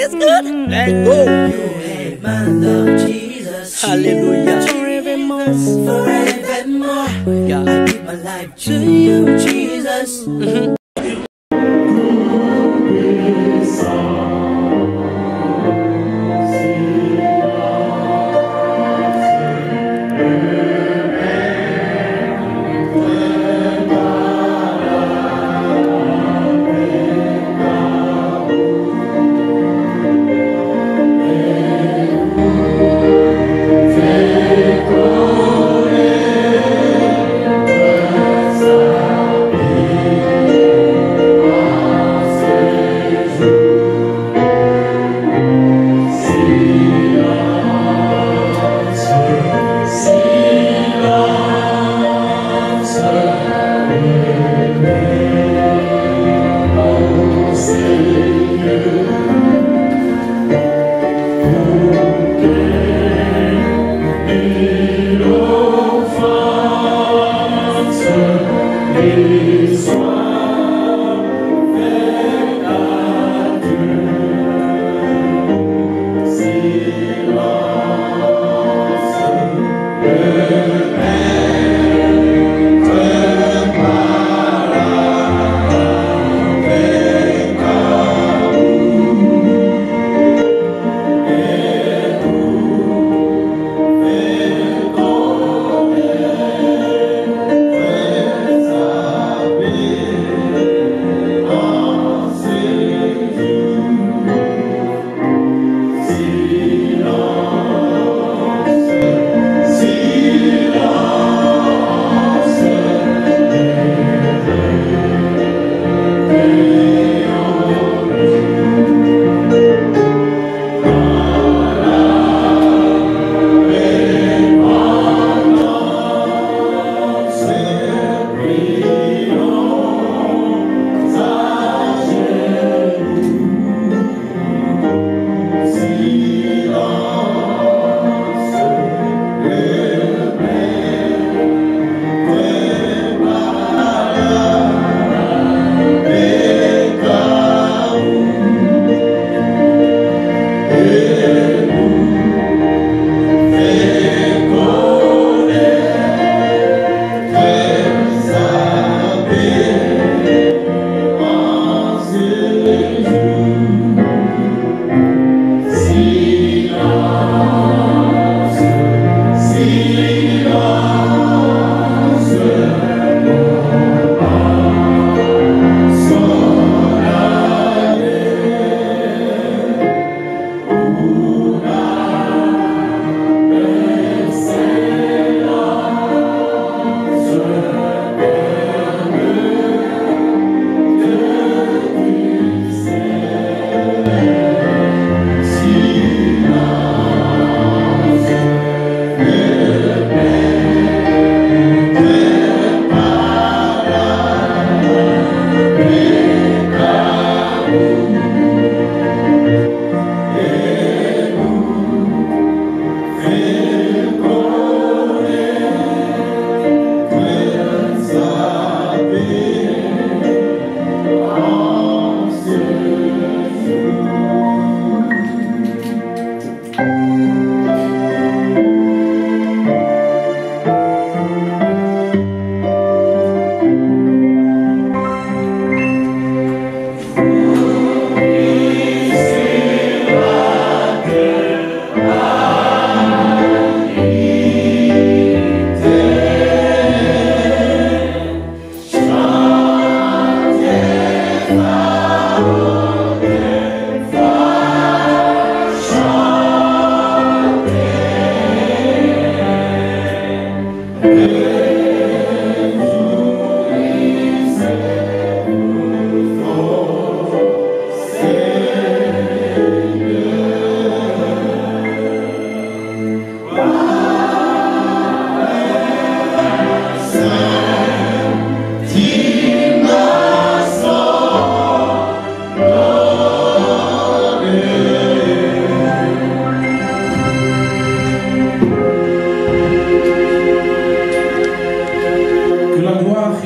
It's good. Let go. You had my love, Jesus. Hallelujah. Forevermore. Yeah. I give my life to you, Jesus.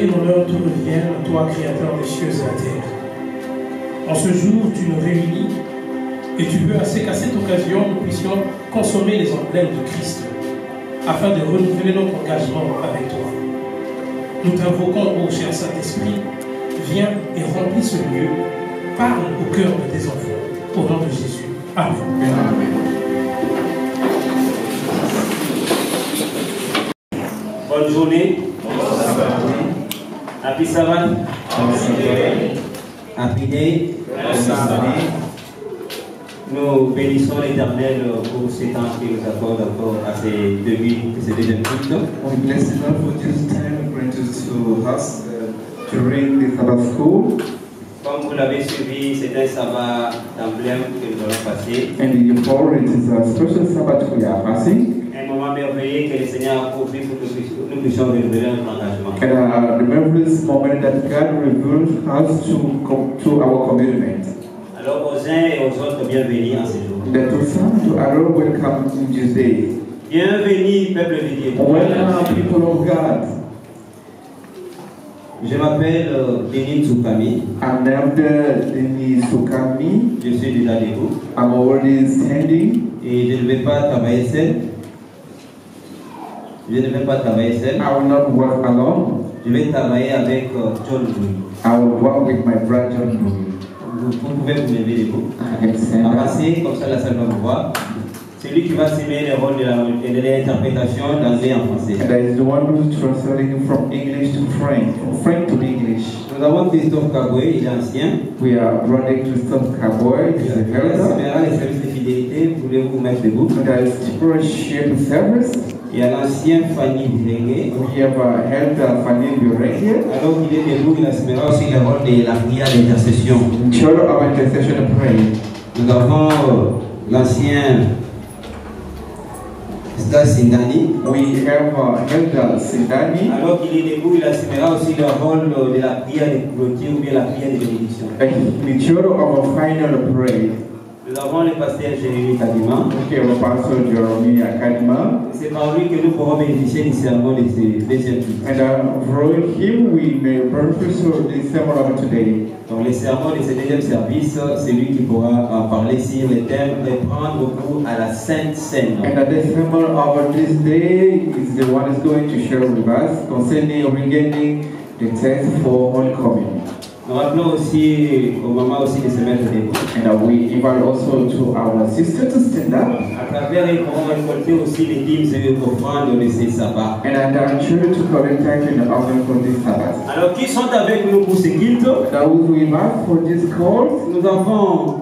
et l'honneur tout revient à toi, Créateur des cieux et de la terre. En ce jour, tu nous réunis et tu veux assez qu'à cette occasion, nous puissions consommer les emblèmes de Christ afin de renouveler notre engagement avec toi. Nous t'invoquons, ô cher Saint-Esprit, viens et remplis ce lieu, parle au cœur de tes enfants, au nom de Jésus. Amen. Bonne journée. Happy Sabbath. Happy Day. Nous bénissons l'Éternel pour ces temps qu'il nous accorde encore à ces deuxièmes cultes. We bless the Lord for this time granted to us during the Sabbath school. Comme vous l'avez suivi, c'est un sabbat d'emblème que nous allons passer. And before it is a special Sabbath we are passing. Un moment merveilleux que le Seigneur a pourvu pour que nous puissions renouveler notre engagement. And remember this moment that God revealed us to our commitment. Alors aux uns et aux autres, bienvenue en ce jour. That to some to all welcome in this day. Bienvenue, peuple de Dieu. Welcome, people of God. Je m'appelle Denis Tsukami. I'm named Denis Tsukami. Je suis déjà debout. I'm already standing. Et je ne vais pas travailler seul. Je ne vais pas travailler seul. I will not work alone. Je vais travailler avec John Louis. I will work with my brother John Louis. Vous pouvez vous lever debout. Avancez, comme ça la salle va vous voir. C'est lui qui va s'aimer les rôles de l'interprétation d'anglais en français. And that is the one who is translating from English to French, from French to English. Nous avons Christophe Kaboué, il est ancien. We are running Christophe Kaboué, he is a elder. Les services de fidélité, voulez-vous mettre debout? And that is stewardship service. Il y a l'ancien Fanny Birengue. We have a elder Fanny Birengue. Alors qu'il est debout, il assumera aussi le rôle de la prière d'intercession. Church of intercession and prayer. Nous avons l'ancien Sindani. We have Elder Sindani. Alors qu'il est debout, il assumera aussi le rôle de la prière de clôture ou bien la prière de bénédiction. And the church of a final prayer. Nous avons le pasteur Jérémy Kadima. We have a pastor Jeremy Kadima. C'est par lui que nous pourrons bénéficier du sermon de ces deuxième cultes. And through him we may benefit the sermon of today. Donc le sermon de ce deuxième service, c'est lui qui pourra parler sur le thème de prendre goût à la Sainte Seine. And the sermon of this day is the one is going to share with us concerning regaining the test for Holy Communion. Nous rappelons aussi au moment aussi de se mettre debout. And we invite also to our sisters to stand up. À travers ils pourront récolter aussi les dîmes et les offrandes de ces sabbats. And I'm sure to collect time in the offering for this Sabbath. Alors qui sont avec nous pour ce culte? Those we invite for this call. Nous avons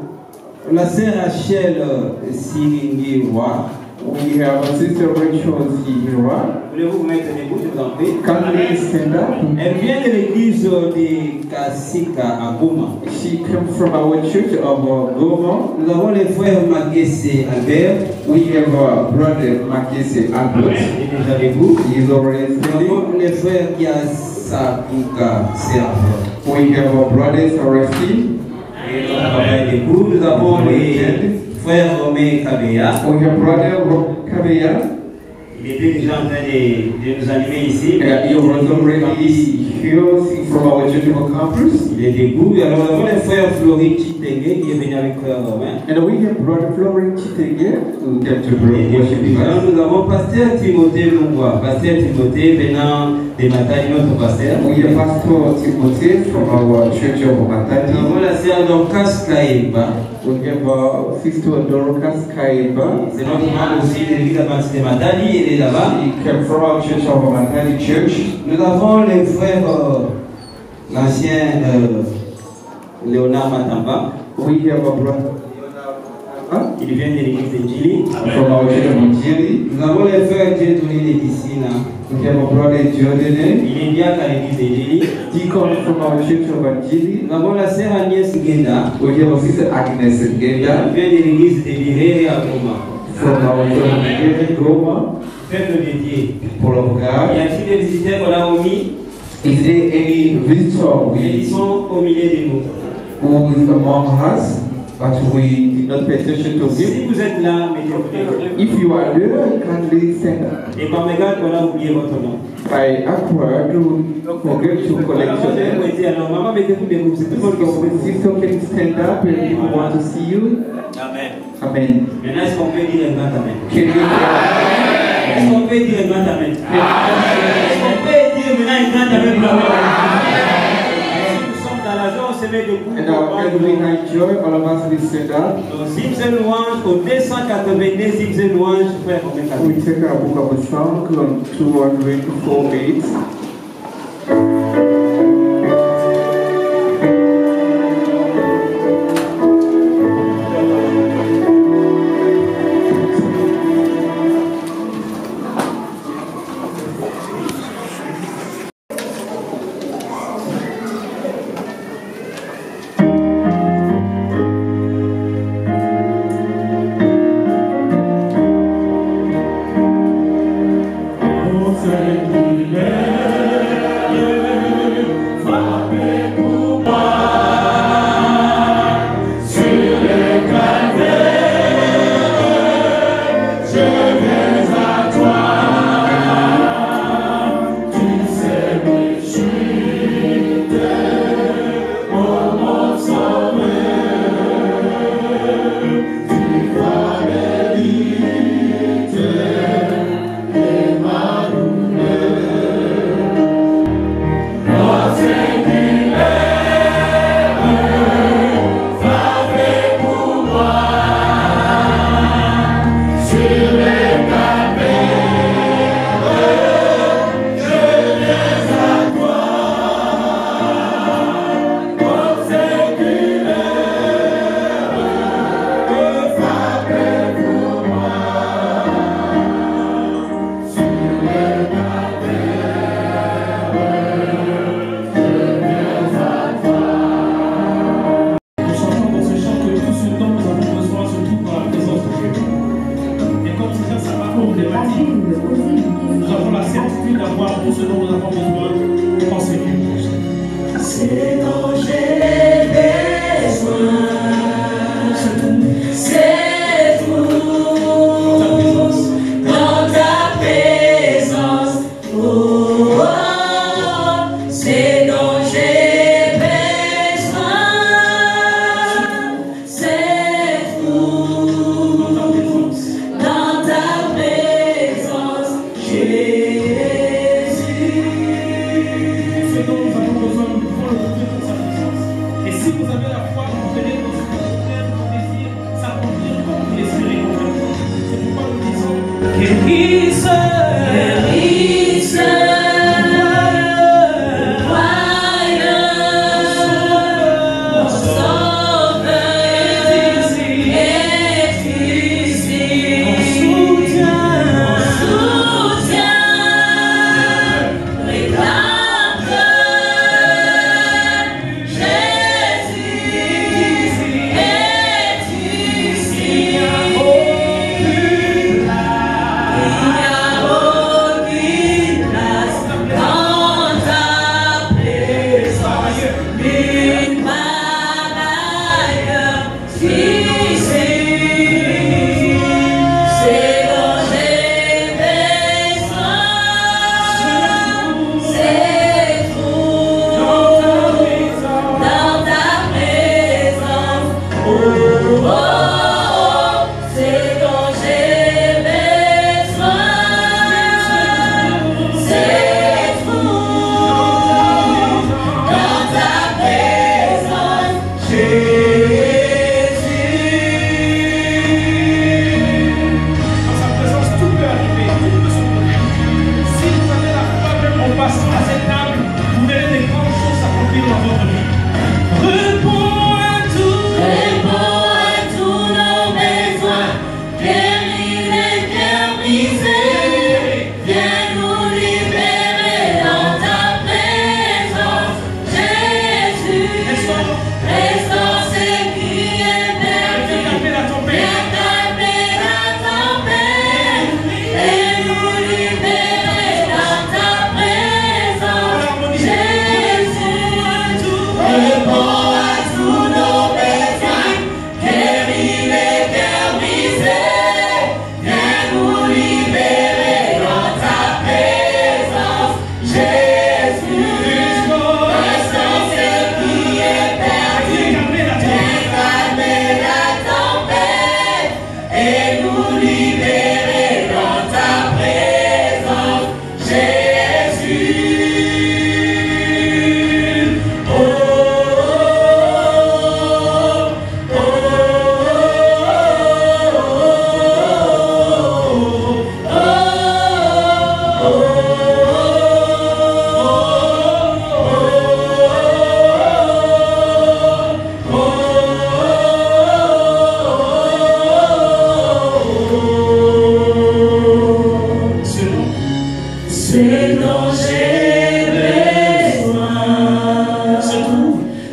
la sœur Rachel Siringiwa. We have a sister Rachel Siringiwa. Voulez-vous vous mettre debout, je vous en prie? Can we stand up? Elle vient de l'église de Kasika à Goma. She comes from our church of Goma. Nous avons le frère Makese Albert. We have brother Makese Albert. Il est déjà debout. He is already Nous standing. avons le frère Kiasakuka Serve. We have our brothers Aresti. Nous avons les frères Romé Kabeya. We have brother Kabeya. Il était déjà en train de nous animer ici. He was already here from our church campus. Il est debout. Alors nous avons le frère Flori Chitenge qui est venu avec frère Romain. And we have brother Flori Chitenge who came to worship with us. Nous avons pasteur Timothée Lungwa. Pasteur Timothée venant de Matadi, notre pasteur. We have Pastor Timothée from our church of Matadi. Nous avons la sœur Dorcas Kaeba. We have Sister Dorcas Kaeba. C'est notre membre aussi de l'église adventiste de Matadi. Il est là-bas. He came from our church of Matadi Church. Nous avons le frère, l'ancien Léonard Matamba. We have a brother Il vient de l'église de Djili. from our church of Djili. Nous avons le frère Dieudonné de Kissina. We have a brother Dieudonné. Il est diacre à l'église de Djili. Deacon from our church of Djili. Nous avons la sœur Agnès Guenda. We have a sister Agnes Elle Genda vient de l'église de Biré à Goma. from our church of Goma. Peuple de Dieu. People of Y God. a-t-il des visiteurs qu'on a omis? Is there any visitor Ils sont au milieu de nous. who is among us, but we did not pay attention to Si him. vous êtes là, mettez-vous debout. If you are there, kindly stand up. Et par mégarde, on a oublié votre nom. By awkward to forget to collect Alors, your je vais vous name. dire, alors, maman, mettez-vous debout. C'est tout le monde qui So, vous sister, can you stand up and people want to see you? Amen. Amen. Maintenant, est-ce qu'on peut dire un grand amen? Can you Est-ce qu'on peut dire un grand amen? Est-ce qu'on peut dire maintenant un grand amen? Si nous sommes dans la joie, on se met debout. And now, as we enjoy, all of us will stand up. Donc, hymnes et louanges, au 282 hymnes et louanges, frère, on met la We take our book of a song on 248. Réponds à tous nos besoins, guéris les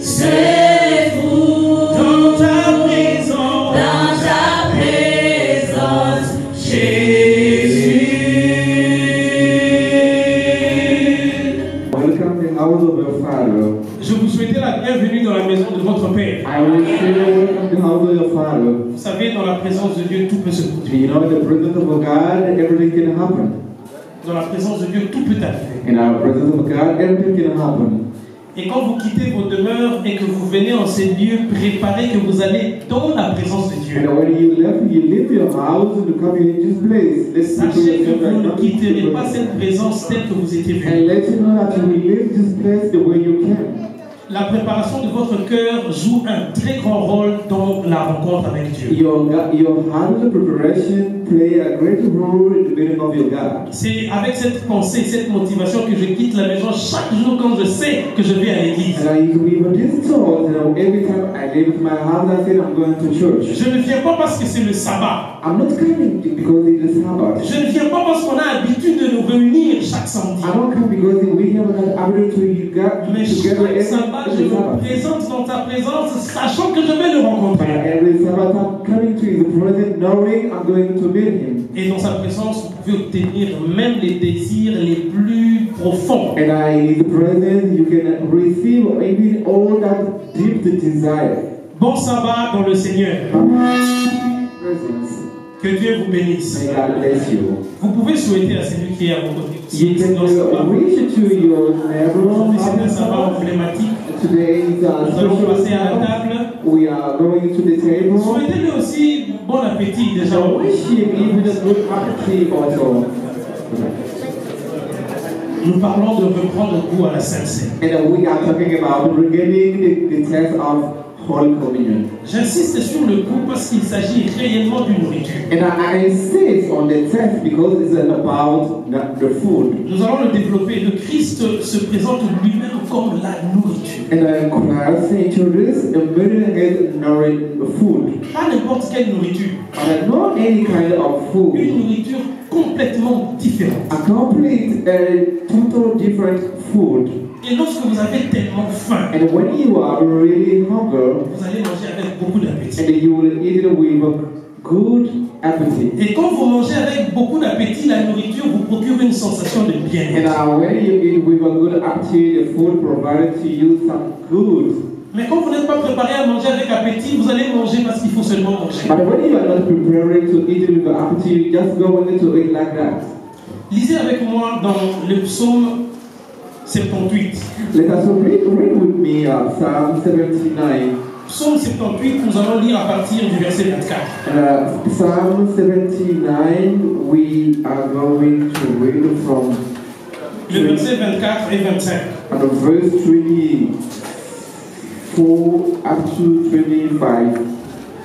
C'est fou. Dans ta présence. Dans ta présence, Jésus. Welcome to the house of your Father. Je vous souhaitais la bienvenue dans la maison de votre Père. I will say welcome to the house of your Father. Vous savez, dans la présence de Dieu, tout peut se produire. You know, in the presence of God, everything can happen. Dans la présence de Dieu, tout peut arriver. In our presence of God, everything can happen. Et quand vous quittez vos demeures et que vous venez en ces lieux, préparez que vous allez dans la présence de Dieu. And when you leave your house and you come in this place, let's Sachez que vous ne quitterez pas cette présence telle que vous étiez and venu. let you know that you will leave this place the way you came. La préparation de votre cœur joue un très grand rôle dans la rencontre avec Dieu. Your heart preparation play a great role in the building of your God. C'est avec cette pensée, cette motivation que je quitte la maison chaque jour quand je sais que je vais à l'église. And I with this thought, you know, every time I leave my house, I say I'm going to church. Je ne viens pas parce que c'est le sabbat. I'm not coming because it is Sabbath. Je ne viens pas parce qu'on a l'habitude de nous réunir chaque samedi. I don't come because we have an ability to get Mais together chaque sabbat, je every me Sabbath. présente dans ta présence, sachant que je vais le rencontrer. Every Sabbath I'm coming to His presence, knowing I'm going to meet Him. Et dans sa présence, vous pouvez obtenir même les désirs les plus profonds. And in His presence, you can receive even all that deep desire. Bon sabbat dans le Seigneur. Presence. Que Dieu vous bénisse. May God bless you. Vous pouvez souhaiter à celui qui est à vos côtés aussi. You can dans ce sabbat. reach to your neighbor. Aujourd'hui, c'est un sabbat emblématique. Today is a Nous allons special passer à la Sabbath. table. We are going to the table. Souhaitez-lui aussi bon appétit déjà. So wish him even a good appetite also. Nous parlons de reprendre goût à la Sainte Seine. And we are talking about regaining the taste of Holy Communion. J'insiste sur le goût parce qu'il s'agit réellement d'une nourriture. And I insist on the taste because it's about the food. Nous allons le développer. Le Christ se présente lui-même comme la nourriture. And Christ introduced the meaning as nourishing food. Pas n'importe quelle nourriture. But not any kind of food. Une nourriture complètement différente. A complete, total different food. Et lorsque vous avez tellement faim, And when you are really hungry, vous allez manger avec beaucoup d'appétit. and you will eat it with a good appetite. Et quand vous mangez avec beaucoup d'appétit, la nourriture vous procure une sensation de And bien-être. when you eat with a good appetite, the food provided to you some good. Mais quand vous n'êtes pas préparé à manger avec appétit, vous allez manger parce qu'il faut seulement manger. But when you are not preparing to eat it with appetite, you just go in to eat like that. Lisez avec moi dans le psaume 78. Let us read with me Psalm 79. Psaume 78, nous allons lire à partir du verset 24. Psalm 79, we are going to read from Le verset 24 et 25. verse 24 up to 25.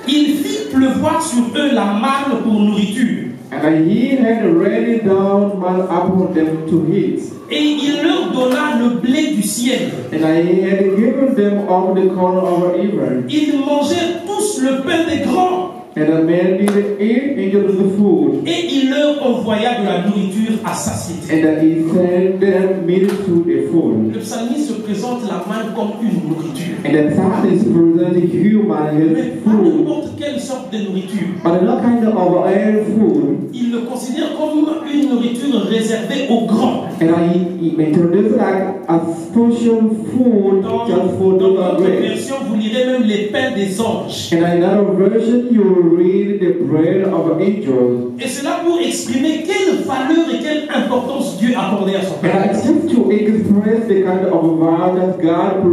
Il fit pleuvoir sur eux la manne pour nourriture, And he had ready down man upon them to eat. et il leur donna le blé du ciel. And he had given them of the corn of even. Ils mangèrent tous le pain des grands, And a man did eat into the food. et il leur envoya de la nourriture à satiété. And he sent them meat to the food. Le psalmiste se présente la manne comme une nourriture, And the psalmist presented human mais as pas food. n'importe quelle sorte de nourriture. But not kind of air food. Il le considère comme une nourriture réservée aux grands. And he introduced like a special food Dans just for those votre great. version, vous lirez même les pains des anges. And in another version, you will read the bread of angels. Et cela pour exprimer quelle valeur et quelle importance Dieu accordait à son And peuple. it's just to express the kind of vow that God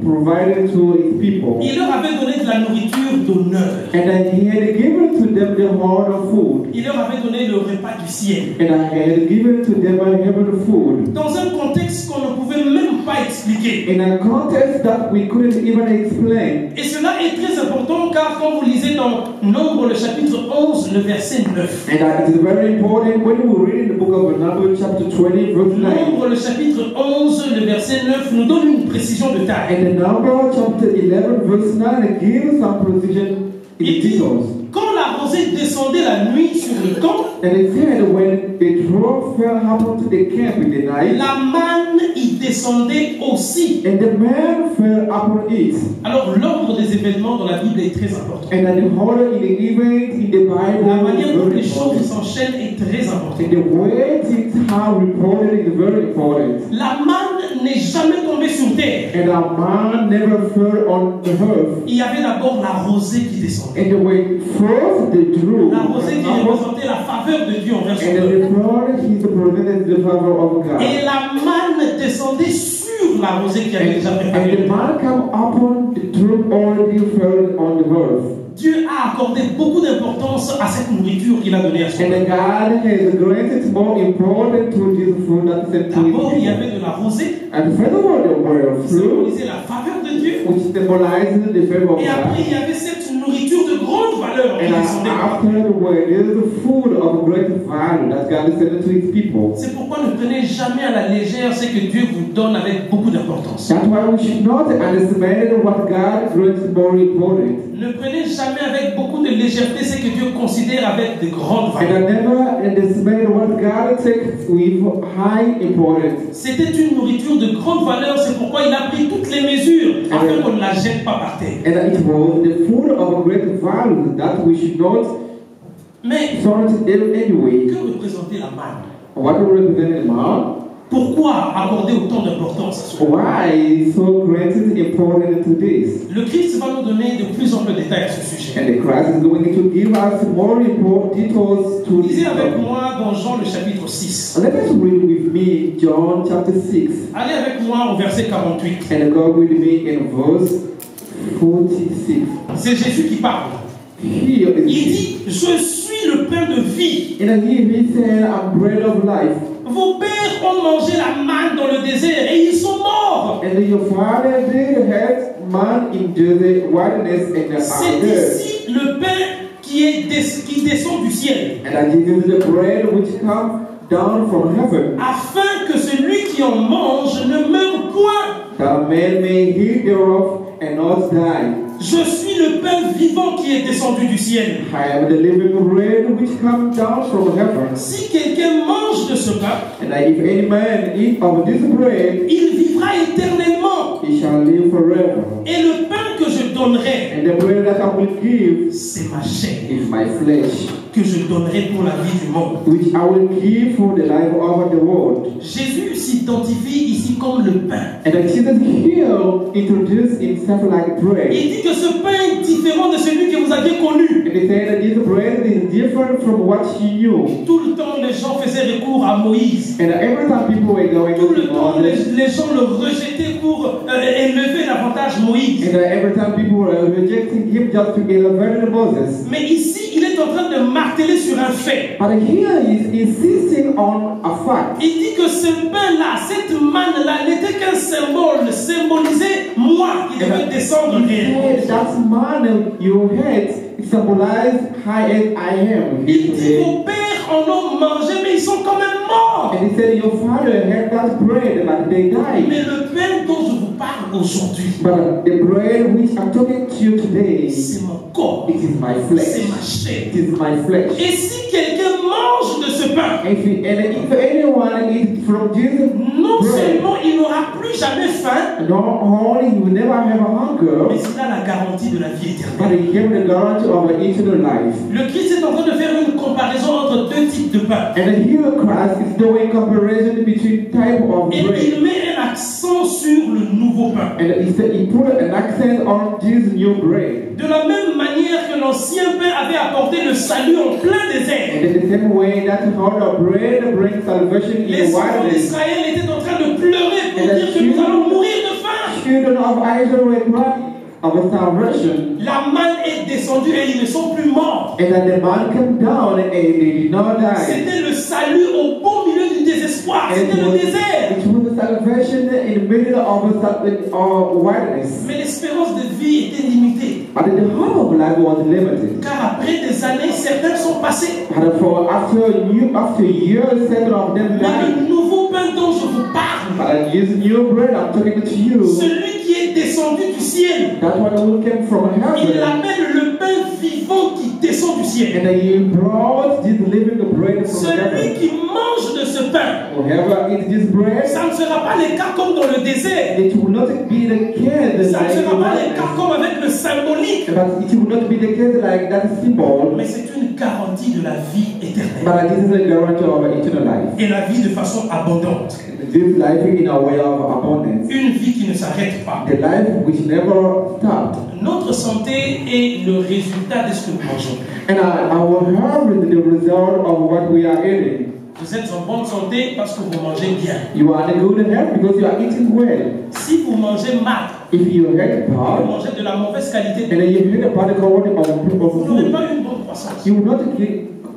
provided to his people. Il leur avait donné de la nourriture d'honneur. And then he had given to them the horn of food. Il leur avait donné le repas du ciel. And I had given to them a heaven food. Dans un contexte qu'on ne pouvait même pas expliquer. In a context that we couldn't even explain. Et cela est très important car quand vous lisez dans Nombre le chapitre 11, le verset 9. And it is very important when we read in the book of Numbers chapter 20 verse 9. Nombre le chapitre 11, le verset 9 nous donne une précision de taille. And the Numbers chapter 11 verse 9 gives some precision in Il dit, details. quand la rosée descendait la nuit sur le camp, And it said when the drop fell happened to the camp in the night, la manne y descendait aussi. and the man fell upon it. Alors l'ordre des événements dans la Bible est très important. And the order in the event in the Bible La is manière dont very les choses important. s'enchaînent est très importante. And the way things are reported is very important. La manne n'est jamais tombée sur terre. And a man never fell on the earth. Il y avait d'abord la rosée qui descendait. And the way first the drew, La rosée qui représentait la faveur de Dieu envers son and peuple. the first is represented the favor of God. Et la manne descendait sur la rosée qui avait déjà And the préparé. man come upon the truth already fell on the earth. Dieu a accordé beaucoup d'importance à cette nourriture qu'il a donnée à son And peuple. God has granted more important to this food that sent to D'abord, il y his avait de la rosée, And first of all, the word qui fruit, symbolisait la faveur de Dieu. which symbolizes the favor of Et après, God. il y avait cette nourriture de grande valeur qui And descendait. after the word, there is the food of great value that God is sending to his people. C'est pourquoi ne prenez jamais à la légère ce que Dieu vous donne avec beaucoup d'importance. That's why we should not underestimate what God grants more important. Ne prenez jamais avec beaucoup de légèreté ce que Dieu considère avec de grandes And I valeurs. never underestimate what God takes with high importance. C'était une nourriture de grande valeur, c'est pourquoi il a pris toutes les mesures afin qu'on ne la jette pas par terre. And it was the food of great value that we should not Mais sort it anyway. que représentait la manne? What represents the man? Pourquoi accorder autant d'importance à cela? Why is so granted important to this? Le Christ va nous donner de plus en plus de détails à ce sujet. And the Christ is going to give us more important details to this. Lisez avec moi dans Jean le chapitre 6. Let us read with me John chapter 6. Allez avec moi au verset 48. And go with me in verse 46. C'est Jésus qui parle. Here Il is dit, je suis le pain de vie. and here he said, I'm bread of life. Vos pères ont mangé la manne dans le désert et ils sont morts. And your father did have man in the wilderness and the C'est dead. ici le pain qui descend du ciel, And that this is the bread which comes down from heaven, afin que celui qui en mange ne meure point. that man may eat thereof and not die. Je suis le pain vivant qui est descendu du ciel. I am the living bread which comes down from heaven. Si quelqu'un mange de ce pain, And if any man eat of this bread, il vivra éternellement. he shall live forever. Et le pain que je donnerai, And the bread that I will give c'est ma chair is my flesh, que je donnerai pour la vie du monde. which I will give for the life of the world. Jésus s'identifie ici comme le pain. And Jesus here introduced himself like bread. Il dit que ce pain est différent de celui que vous aviez connu. And he said that this bread is different from what you knew. Tout le temps, les gens faisaient recours à Moïse. And every time people were going Tout le to temps, Moses, les gens le rejetaient pour élever davantage Moïse. and every time people were rejecting him just to elevate Moses. Mais ici, il est en train de marteler sur un fait. But here he's insisting on a fact. Il dit que ce pain-là, cette manne-là, n'était qu'un symbole, symbolisait moi qui devais descendre réellement. That man you had symbolized high as I am. Il dit vos pères en ont mangé, mais ils sont quand même morts. And he said your father had that bread, but they died. Mais le pain dont je vous parle aujourd'hui, But the bread which I'm talking to you today, c'est mon corps, it is my c'est flesh. ma chair. It is my flesh. Et si quelqu'un mange de ce pain, If anyone eats from Jesus' non bread, seulement il n'aura plus jamais faim, not only he will never have a hunger, mais il a la garantie de la vie but éternelle. he gave the guarantee of eternal life. Le Christ est en train de faire une comparaison entre deux types de pain. And here Christ is doing comparison between type of Et bread. il met un accent sur le nouveau pain. And he said he put an accent on this new bread. De la même manière que l'ancien pain avait apporté le salut en plein désert, And in the same way that other bread brings salvation in les the enfants wilderness. d'Israël étaient en train de pleurer pour dire que nous allons mourir de faim. Children of Israel were crying of salvation. La manne est descendue et ils ne sont plus morts. And then the man came down and they did not die. C'était le salut au beau milieu du désespoir. C'était le désert. It was a salvation in the middle of a wilderness. Mais l'espérance de vie était limitée. But the hope of life was limited. Car après des années, certains sont passés. And for after years, several of them Mais died. le nouveau pain dont je vous parle, But I use new bread, I'm talking to you. celui qui est est descendu du ciel. That one who came from Il heaven. amène le pain vivant qui descend du ciel. And he brought this living bread from Celui heaven. qui mange de ce pain, Whoever eats this bread, ça ne sera pas le cas comme dans le désert. it will not be the case Ça ne like sera pas le cas that. comme avec le symbolique. But it will not be the case like that symbol. Mais c'est une garantie de la vie éternelle. But this is a guarantee of eternal life. Et la vie de façon abondante. This life in a way of abundance. Une vie qui ne s'arrête pas. The life which never stopped. Notre santé est le résultat de ce que nous mangeons. And our health is the result of what we are eating. Vous êtes en bonne santé parce que vous mangez bien. You are in good health because you are eating well. Si vous mangez mal, If you eat vous bad, mangez de la mauvaise qualité, and then you eat a bad quality vous n'aurez of pas food, une bonne croissance. you will not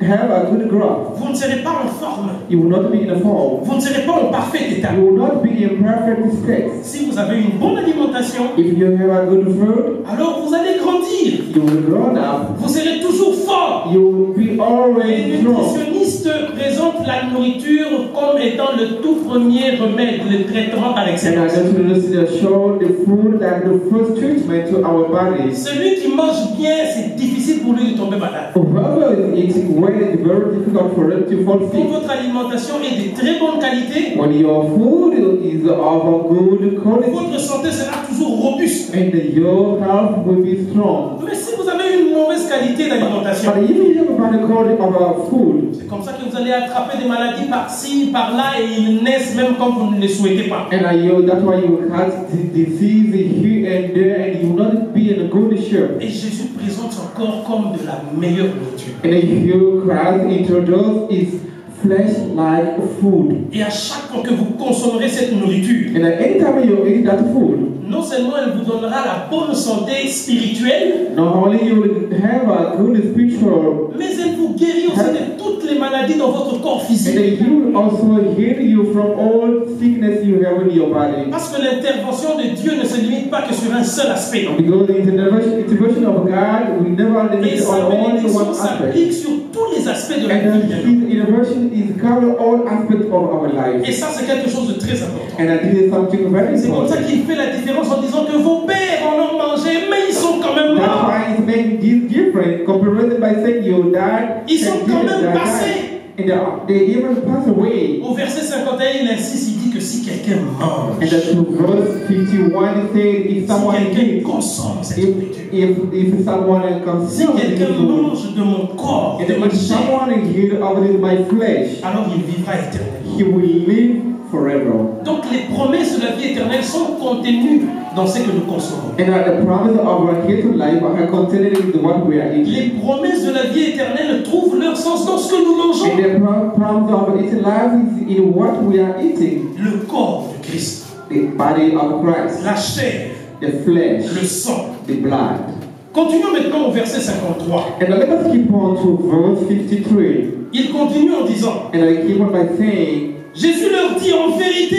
have a good growth. Vous ne serez pas en forme. You will not be in a form. Vous ne serez pas en parfait état. You will not be in perfect state. Si vous avez une bonne alimentation, If you have a good food, alors vous allez grandir. you will grow up. Vous serez toujours fort. You will be Les always strong. nutritionnistes présentent la nourriture comme étant le tout premier remède, le traitement par And I excellence. just want to show the food that the first treatment to our bodies. Celui qui mange bien, c'est difficile pour lui de tomber malade. Whoever is eating well, it's very difficult for them to fall Quand sick. votre alimentation est de très bonne qualité, When your food is of a good quality, votre santé sera toujours robuste. and your health will be strong. Mais si vous avez une mauvaise qualité d'alimentation, But if you have a bad quality of our food, c'est comme ça que vous allez attraper des maladies par-ci, par-là, et ils naissent même quand vous ne les souhaitez pas. and that's why you will catch the disease here and there, and you will not be in a good shape. Et Jésus présente son corps comme de la meilleure nourriture. And if you Christ introduce his flesh like food, Et à chaque fois que vous consommerez cette nourriture, and anytime you eat that food, non seulement elle vous donnera la bonne santé spirituelle, not only you will have a good spiritual, mais elle vous guérit aussi de toutes les maladies dans votre corps and physique. then he will also heal you from all sickness you have in your body. Parce que l'intervention de Dieu ne se limite pas que sur un seul aspect. Because the intervention of God will never Et limit sa on only bénédiction one aspect. s'applique sur tous les aspects de la And vie. then his intervention is cover all aspects of our life. Et ça, c'est quelque chose de très important. And this is something very C'est comme ça important. qu'il fait la différence en disant que vos pères en ont mangé, mais ils sont quand même That's morts. why it's making this different compared by saying your dad Ils sont quand même passés. and they even pass away. Au verset 51, il insiste, il dit que si quelqu'un mange, And that to verse 51 said if si someone quelqu'un eats, consomme cette nourriture, if someone si consumes quelqu'un this food, mange de mon corps, and de ma if chair, someone eats of this my flesh, alors il vivra éternellement. he will live forever. Donc les promesses de la vie éternelle sont contenues dans ce que nous consommons. And the promise of our eternal life are contained in what we are eating. Les promesses de la vie éternelle trouvent leur sens dans ce que nous mangeons. And the promise of eternal life is in what we are eating. Le corps de Christ, The body of Christ, la chair, the flesh, le sang. the blood. Continuons maintenant au verset 53. And let us keep on to verse 53. Il continue en disant, And I keep on by saying, Jésus leur dit, en vérité,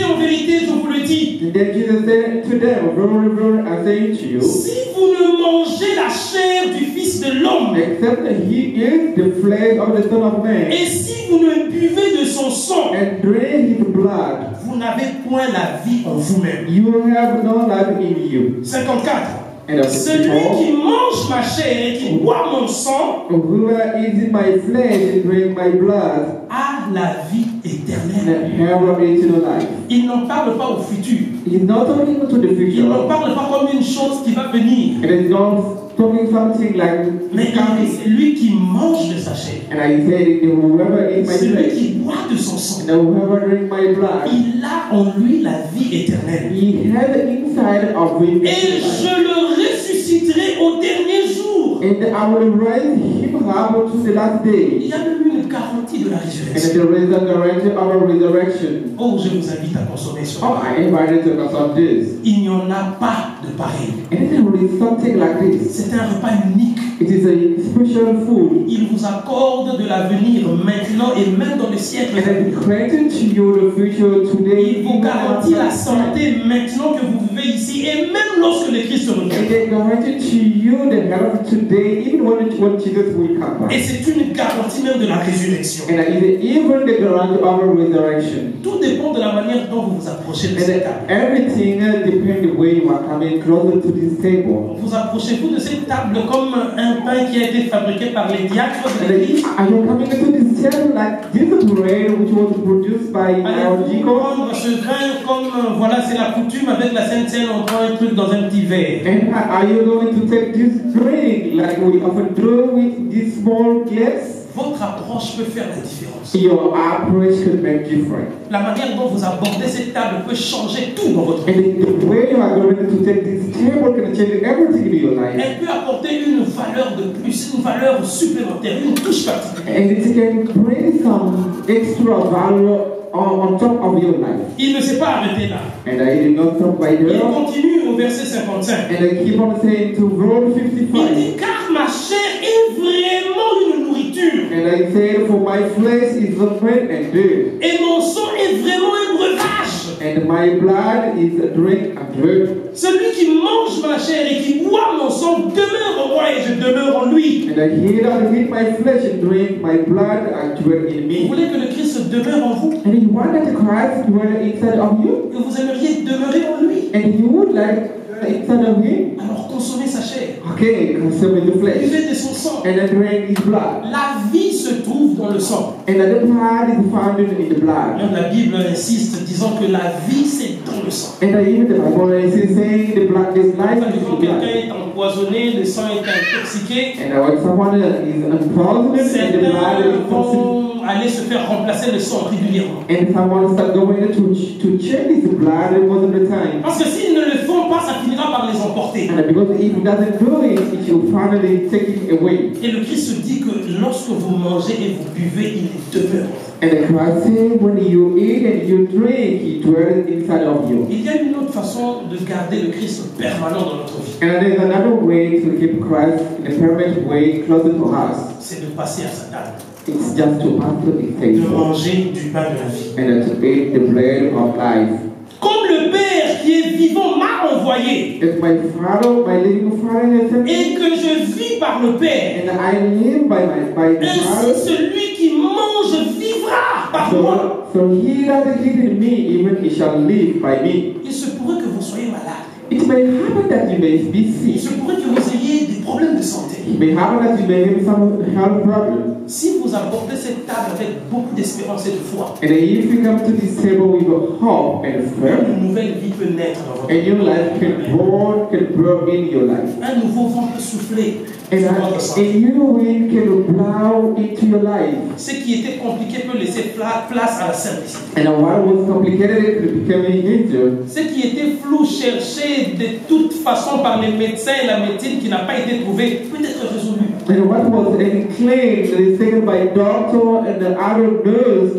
je vous le dis, and then Jesus said to them, very, very, I say to you, si vous ne mangez la chair du Fils de l'homme, except that he is the flesh of the Son of Man, et si vous ne buvez de son sang, and drink his blood, vous n'avez point la vie en vous-même. you have no life in you. 54. And of Celui qui mange ma chair et qui boit mon sang whoever eats my flesh and drink my blood, a la vie éternelle. and have eternal life. Il n'en parle pas au futur. He's not talking to the Il n'en future. parle pas comme une chose qui va venir. And he's not talking something like Mais il dit, coming. c'est lui qui mange de sa chair. And I said, whoever eats my Celui flesh qui boit de son sang. and whoever drink my blood, Il a en lui la vie éternelle. he has inside of him. Et je le ressusciterai au dernier jour. And I will raise him up to the last Il day. y a même une garantie de la And résurrection. there is a guarantee of a resurrection. Oh, je vous invite à consommer ça. Oh, I invited to consume this. Il n'y en a pas de pareil. And there is something like this. C'est un repas unique. It is a special food. Il vous accorde de l'avenir maintenant et même dans le siècle. And it's granted to you the future today. Il vous garantit la santé maintenant que vous vivez ici et même lorsque le Christ Jésus And revient. they guarantee to you the health today, even when Jesus will come back. Et c'est une garantie même de la résurrection. And even the guarantee of a resurrection. Tout dépend de la manière dont vous vous approchez de And cette table. everything depends the way you are coming closer to this table. Vous approchez-vous de cette table comme un pain qui a été fabriqué par les diacres de And l'église? are you coming to this table like this bread which was produced by our Allez-vous deacon? prendre ce vin comme, voilà, c'est la coutume avec la Sainte Seine, on prend un truc dans un petit verre. And are you going to take this drink like we often do with this small glass? Votre approche peut faire la différence. Your approach could make difference. La manière dont vous abordez cette table peut changer tout dans votre vie. And the way you are going to take this table can change everything in your life. Elle peut apporter une valeur de plus, une valeur supplémentaire, une touche particulière. And it can bring some extra value on top of your life. Il ne s'est pas arrêté là. And I did not stop by Il there. continue au verset 55. And I keep on saying to verse Il 55. dit, car ma chair est vraiment une nourriture And I said, for my flesh is the bread and dew, et mon sang est vraiment un breuvage. and my blood is a drink and drink. Celui qui mange ma chair et qui boit mon sang demeure en moi et je demeure en lui. And he that eat my flesh and drink my blood and dwell in Vous me. voulez que le Christ demeure en vous? And you want that Christ dwell inside of you? Que vous aimeriez demeurer en lui? And you would like inside of him? Alors consommez sa chair. Okay, consume the flesh. Buvez de son sang. And then drink his blood. La vie se trouve dans le sang. And the blood is found in the blood. Même la Bible insiste disant que la vie c'est dans le sang. And even the Bible is saying the blood is life Quand is in quelqu'un blood. est empoisonné, le sang est intoxiqué, And when someone is unpoisoned, and the blood is certains toxic. vont aller se faire remplacer le sang régulièrement. And someone start going to change his blood most of the time. Parce que s'ils ne le font pas, ça finira par les emporter. And because if he doesn't do it, it will finally take it away. Et le Christ dit que lorsque vous mangez et vous buvez, il demeure. And the Christ said, when you eat and you drink, he dwells inside of you. Il y a une autre façon de garder le Christ permanent dans notre vie. And there's another way to keep Christ in a permanent way closer to us. C'est de passer à sa table, It's just to answer the de table manger du pain de la vie. and to eat the bread of life. Comme le Père qui est vivant m'a envoyé If my Father, my living Father has sent me, et que je vis par le Père, and I live by the ainsi Father, celui qui mange vivra par moi. so he that is in me, even he shall live by me. Il se pourrait que vous soyez malade. It may happen that you may be Il sick. se pourrait que vous ayez des problèmes de santé. It may happen that you may have some health problem. Si vous abordez cette table avec beaucoup d'espérance et de foi, And if you come to this table with hope and faith, une nouvelle vie peut naître dans votre and vie. your life can grow in your life. Un nouveau vent peut souffler And sur votre a santé. new wind can blow into your life. Ce qui était compliqué peut laisser place à la simplicité. And what was complicated it became easier. Ce qui était flou, cherché de toute façon par les médecins et la médecine qui n'a pas été trouvé, peut être résolu. And what was unclean is taken by doctor and the other nurse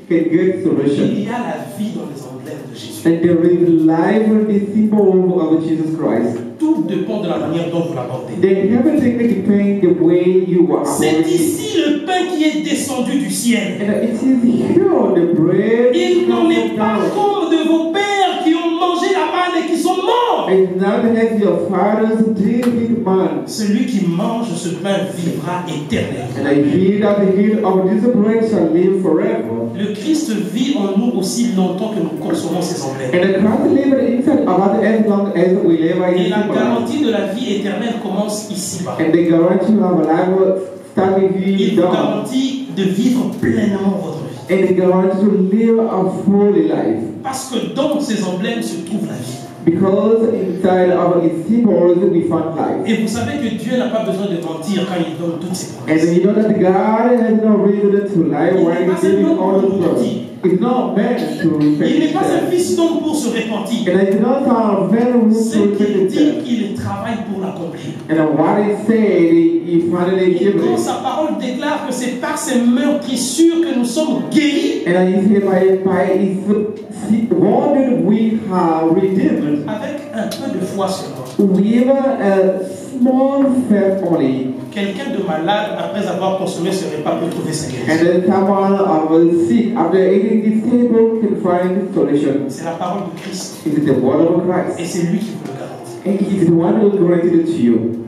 can get solution. Il y a la vie dans les emblèmes de Jésus. And there is life in the symbol of Jesus Christ. Tout dépend de la manière dont vous l'abordez. Then everything depends the way you are C'est holding. ici le pain qui est descendu du ciel. And it is here the bread Il n'en est comes pas down. comme de vos pères qui ont mangé la manne et qui sont morts. And not as your fathers did with man. Celui qui mange ce pain vivra éternellement. And I hear that the heat of this bread shall live forever. Le Christ vit en nous aussi longtemps que nous consommons ces emblèmes. And the Christ lives inside of us as long as we live Et in la the garantie de la vie éternelle commence ici-bas. And the guarantee of a life starting Il here vous down. garantit de vivre pleinement votre vie. And the guarantee to live a full life. Parce que dans ces emblèmes se trouve la vie. Because inside of its symbols we find life. Et vous savez que Dieu n'a pas besoin de mentir quand il donne toutes ses And promesses. you know that God has no reason to lie when He's giving all the promise. It's not meant to Il n'est repent pas un himself. fils d'homme pour se repentir. And it's not a very room Ce to repent qu'il dit, himself. il travaille pour l'accomplir. And what He said, He finally Et given quand it. sa parole déclare que c'est par ses meurtrissures que nous sommes guéris, And He said, by His wounded we are redeemed. avec un peu de foi seulement. With a small faith only. Quelqu'un de malade, après avoir consommé ce repas, peut trouver sa guérison. And then someone sick after eating this table can find solution. C'est la parole de Christ. It is the word of Et Christ. c'est lui qui vous le garantit. And He's the one who granted it to you.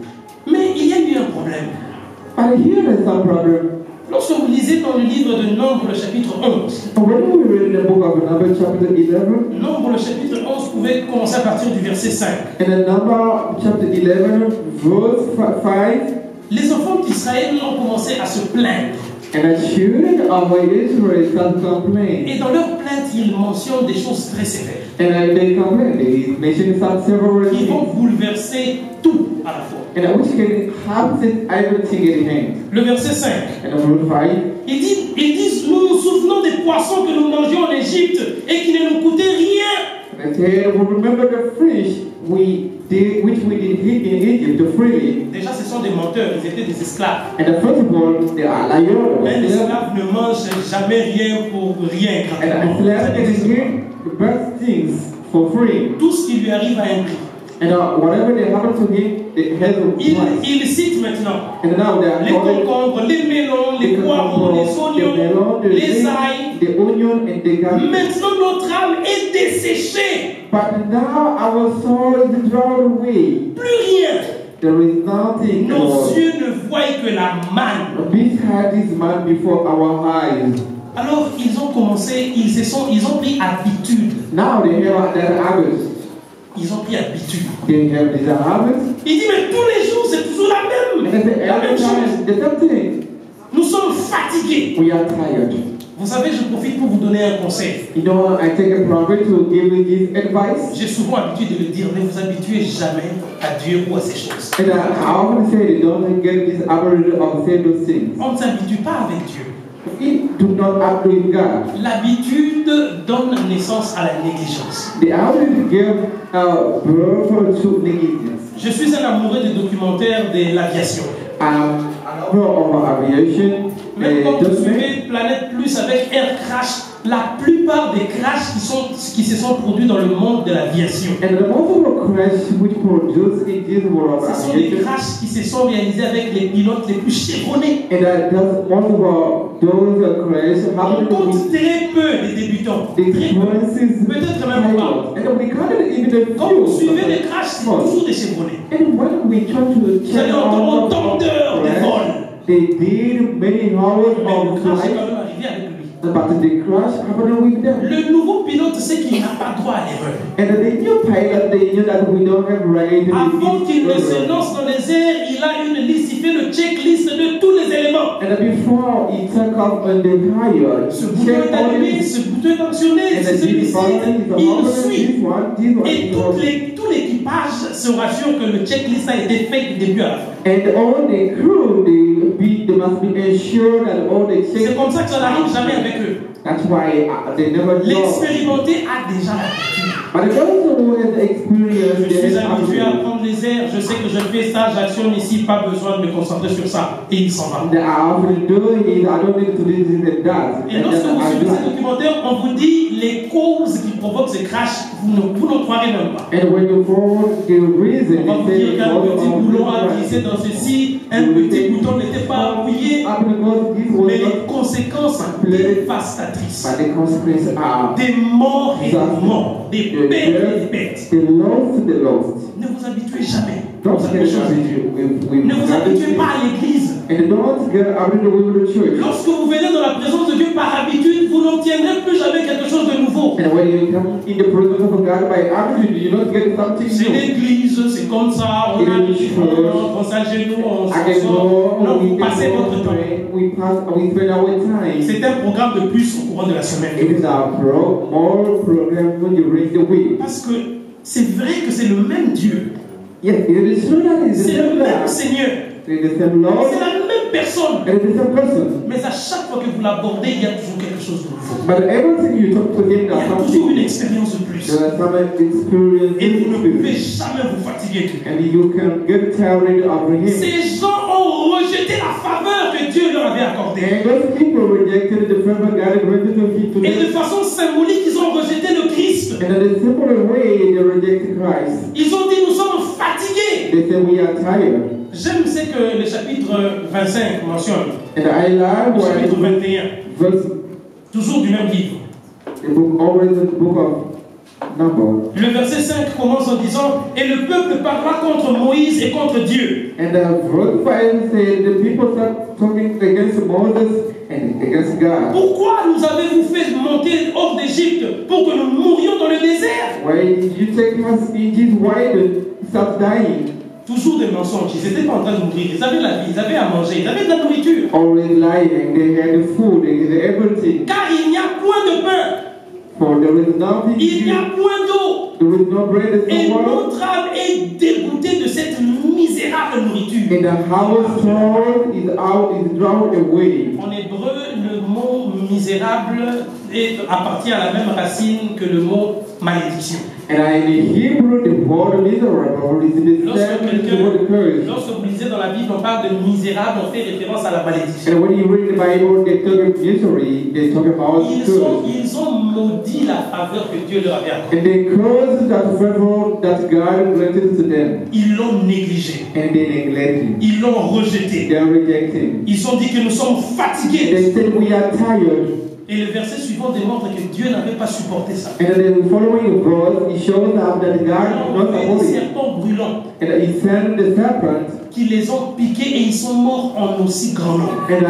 Mais il y a eu un problème. But here is some problem. Lorsque vous lisez dans le livre de Nombre, le chapitre 11, When we read the book of Numbers, chapter 11, Nombre, le chapitre 11, pouvait commencer à partir du verset 5. in the Number chapter 11, verse 5, Les enfants d'Israël ont commencé à se plaindre. and the children of Israel start complaining. Et dans leur plainte, ils mentionnent des choses très sévères And they complain. They mention some several qui vont things. bouleverser tout à la fois. And which can happen everything in hand. Le verset 5, And verse 5, ils disent, nous nous souvenons des poissons que nous mangions en Égypte et qui ne nous coûtaient rien. and they say, we remember the fish which we did eat in Egypt freely. Déjà, ce sont des menteurs, ils étaient des esclaves. And first of all, they are Un liars. esclave ne mange jamais rien pour rien. And a slave can eat the best things for free. Tout ce qui lui arrive a un prix. And whatever they happen to him, it has a price. Il cite maintenant And now they are les calling concombres, les melons, les poireaux, les the oignons, melon, les ailes. the onion, and the garlic. Maintenant, notre âme est desséchée. But now our soul is drawn away. Plus rien. There is nothing Nos more. yeux ne voient que la manne. We had this man before our eyes. Alors, ils ont commencé, ils ont pris habitude. Now they have their habits. Ils ont pris habitude. They have these habits. Il dit, mais tous les jours, c'est toujours la And même. they La même every chose. time the same thing. Nous sommes fatigués. We are tired. Vous savez, je profite pour vous donner un conseil. You know, I take a profit to give you this advice. J'ai souvent l'habitude de le dire, ne vous habituez jamais à Dieu ou à ces choses. And I often say, don't get this habit of saying those things. On ne s'habitue pas avec Dieu. We do not act with God. L'habitude donne naissance à la négligence. The habit give birth to negligence. Je suis un amoureux des documentaires de l'aviation. An lover of aviation. Même quand vous Just suivez Planète Plus avec Air Crash, la plupart des crashs qui se sont produits dans le monde de l'aviation, and the most of the crash which produce in this world of ce sont des aviation. crashs qui se sont réalisés avec les pilotes les plus chevronnés. And does most of those crashes On happen compte with très peu les débutants. the Très peu. experiences. Peut-être même pas. And we can't even the Quand vous suivez les crashs, c'est toujours des chevronnés. And when we try to Vous check allez entendre autant d'heures de vol. they did many hours Mais le of crash est flight, quand même arrivé avec lui. but the crash happened with them. Le nouveau pilote sait qu'il n'a pas droit à l'erreur. And the new pilot, they knew that we don't have right to Avant qu'il ne se this lance dans les airs, il a une liste, il fait le checklist de tous les éléments. And before he took off on the tire, Ce he bouton checked est all allumé, this. ce bouton est actionné, And c'est the celui-ci, il suit. this one, Et tout l'équipage se rassure que le checklist a été fait du début à la fin. and all the crew, they must be ensured that all the checks. C'est comme ça que ça n'arrive jamais avec eux. That's why they never know. L'expérimenté a déjà l'habitude. But those who have experience, Je suis they have habitué à habitude. prendre les airs, je sais que je fais ça, j'actionne ici, pas besoin de me concentrer sur ça. Et il s'en va. That I often do is I don't need to listen to that. Et And lorsque then vous I suivez fly. ces documentaires, on vous dit les causes qui provoquent ces crashs, vous n'en croirez même pas. And when you follow the reason, On va vous they dire say qu'un petit boulon a this glissé dans ceci, un petit bouton n'était pas appuyé, happened because this was mais not, les conséquences dévastatrices. but the consequences are Des morts et des morts, des the pertes et des death, pertes. the lost, the lost. Ne vous habituez jamais Don't aux get choses. habitued with Ne vous habituez pas à l'église. And don't get habitued with the church. Lorsque vous venez dans la présence de Dieu par habitude, vous n'obtiendrez plus jamais quelque chose de nouveau. And when you come in the presence of God by habitude, you don't get something C'est new. l'église, c'est comme ça, on a on s'agenouille, on I can sort. go, Non, vous we passez can votre go, temps. we spend our time. C'est un programme de plus au courant de la semaine. It is our more program when you read the week. Parce que c'est vrai que c'est le même Dieu, Yes, it is true that it is the c'est le same même God. Seigneur, It is the same Lord. c'est la même personne. It is the same person. Mais à chaque fois que vous l'abordez, il y a toujours quelque chose de nouveau. But everything you talk to him, Il y there's a toujours une something. expérience de plus. There's some experience. Et vous ne pouvez jamais vous fatiguer. And you can get tired of him. Ces gens ont rejeté la faveur que Dieu leur avait accordée. And those people rejected the favor God had granted to him to Et de them. façon symbolique, ils ont rejeté le Christ. And in a simple way, they rejected Christ. Ils ont dit, nous sommes fatigués. They say we are tired. J'aime ce que le chapitre 25 mentionne. And I like Le what chapitre 21. verse, Toujours du même livre. the book, always the book of number. Le verset 5 commence en disant « Et le peuple parla contre Moïse et contre Dieu. » And verse 5 says the people start talking against Moses and against God. Pourquoi nous avez-vous fait monter hors d'Égypte pour que nous mourions dans le désert? Why did you take us Egypt? Why did you start dying? Toujours des mensonges. Ils n'étaient pas en train de mourir. Ils avaient la vie, ils avaient à manger, ils avaient de la nourriture. Always lying. They had the food, they had everything. Car il n'y a point de pain. For there is nothing. Il n'y a point d'eau. There is no bread and Et no water. notre âme est dégoûtée de cette misérable nourriture. And the household is drowned away. En hébreu, le mot misérable appartient à la même racine que le mot malédiction. And in Hebrew, the word miserable is the same as the word curse. Lorsque vous lisez dans la Bible, on parle de misérable, on fait référence à la malédiction. And when you read the Bible, they talk of misery, they talk about curse. Ils ont maudit la faveur que Dieu leur avait accordée. And they curse that favor that God granted to them. Ils l'ont négligé. And they neglect him. Ils l'ont rejeté. They reject him. Ils ont dit que nous sommes fatigués. They said we are tired. Et le verset suivant démontre que Dieu n'avait pas supporté ça. And then the following verse, it shows up that God Ils did ont not fait support des it. serpents brûlants And he sent the serpent, qui les ont piqués et ils sont morts en aussi grand nombre. and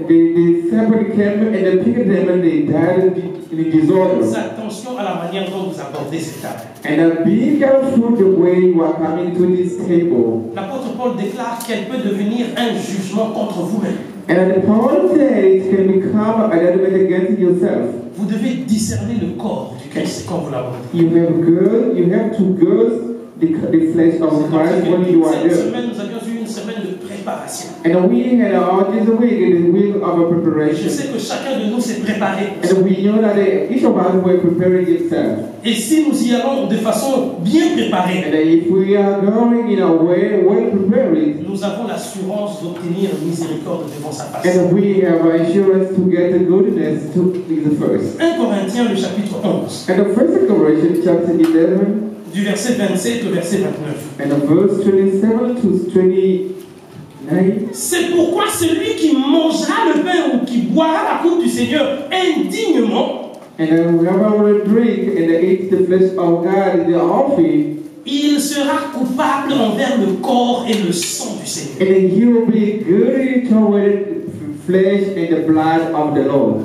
the serpent came and they picked them and they died in disorder. Faites attention à la manière dont vous abordez cette table. And be careful the way you are coming to this table. L'apôtre Paul déclare qu'elle peut devenir un jugement contre vous-même. And Paul said it can become a judgment against yourself. Vous devez discerner le corps du Christ quand vous l'abordez. You have to gird the flesh of Christ when you are Cette there. semaine, nous avions eu une semaine de préparation. And we had this week the week of a Je preparation. sais que chacun de nous s'est préparé. And we know that each of us were preparing himself. Et si nous y allons de façon bien préparée, And if we are going in a way well prepared, nous avons l'assurance d'obtenir miséricorde devant sa face. and we have assurance to get the goodness to be the first. 1 Corinthiens, le chapitre 11, And the first Corinthians chapter 11 du verset 27 au verset 29. and the verse 27 to 29. C'est pourquoi celui qui mangera le pain ou qui boira la coupe du Seigneur indignement, And whoever will drink and eat the flesh of God in the offering, il sera coupable envers le corps et le sang du Seigneur. and then he will be guilty toward the flesh and the blood of the Lord.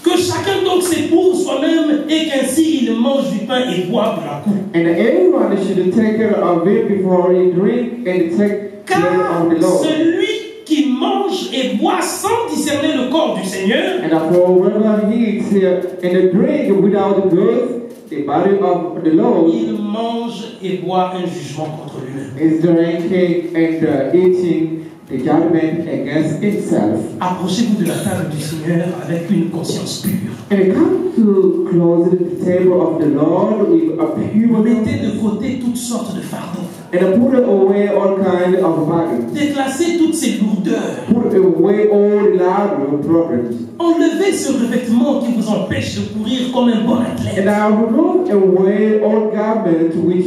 Que chacun donc s'éprouve soi-même et qu'ainsi il mange du pain et boive de la coupe. And everyone should take care of it before he drink and take care Car of the Lord. celui qui mange et boit sans discerner le corps du Seigneur, And for whoever he eats and drink without the body of the Lord, il mange et boit un jugement contre lui-même. is drinking and eating the judgment against itself. Approchez-vous de la table du Seigneur avec une conscience pure. And come to close the table of the Lord with a pure Mettez de côté toutes sortes de fardeaux. and put away all kinds of burdens. Déclassez toutes ces lourdeurs. Put away all larger problems. Enlevez ce revêtement qui vous empêche de courir comme un bon athlète. And I remove away all garments which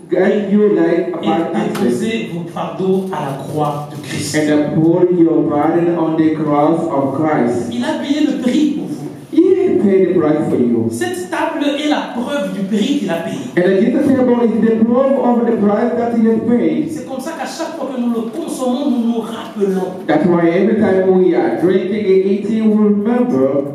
guide you like a Et bad athlete. déposez vos fardeaux à la croix de Christ. And put your burden on the cross of Christ. Il a payé le prix pour vous. He paid the price for you. Cette table est la preuve du prix qu'il a payé. And this table is the proof of the price that he has paid. C'est comme ça qu'à chaque fois que nous le consommons, nous nous rappelons That's why every time we are drinking and eating, we remember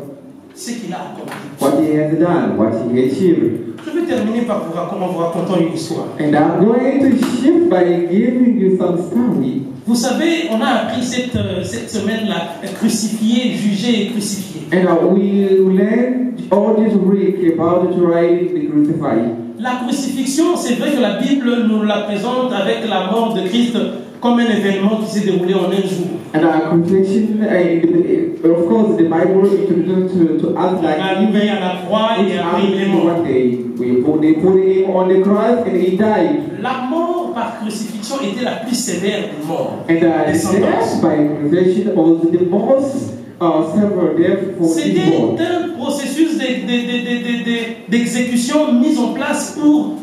ce qu'il a accompli. what he has done, what he achieved. Je vais terminer par vous racontant une histoire. And I'm going to shift by giving you some story. Vous savez, on a appris cette semaine-là, crucifié, jugé et crucifié. And we learned all this week about the trial the crucified. La crucifixion, c'est vrai que la Bible nous la présente avec la mort de Christ comme un événement qui s'est déroulé en un jour. And our confession, of course, the Bible introduced to us like Arrivé à la croix et après il est mort. one day they put him on the cross and he died. La mort par crucifixion était la plus sévère des morts. And Des sentences. death by confession was the most severe death for C'était this world. un processus d'exécution mis en place pour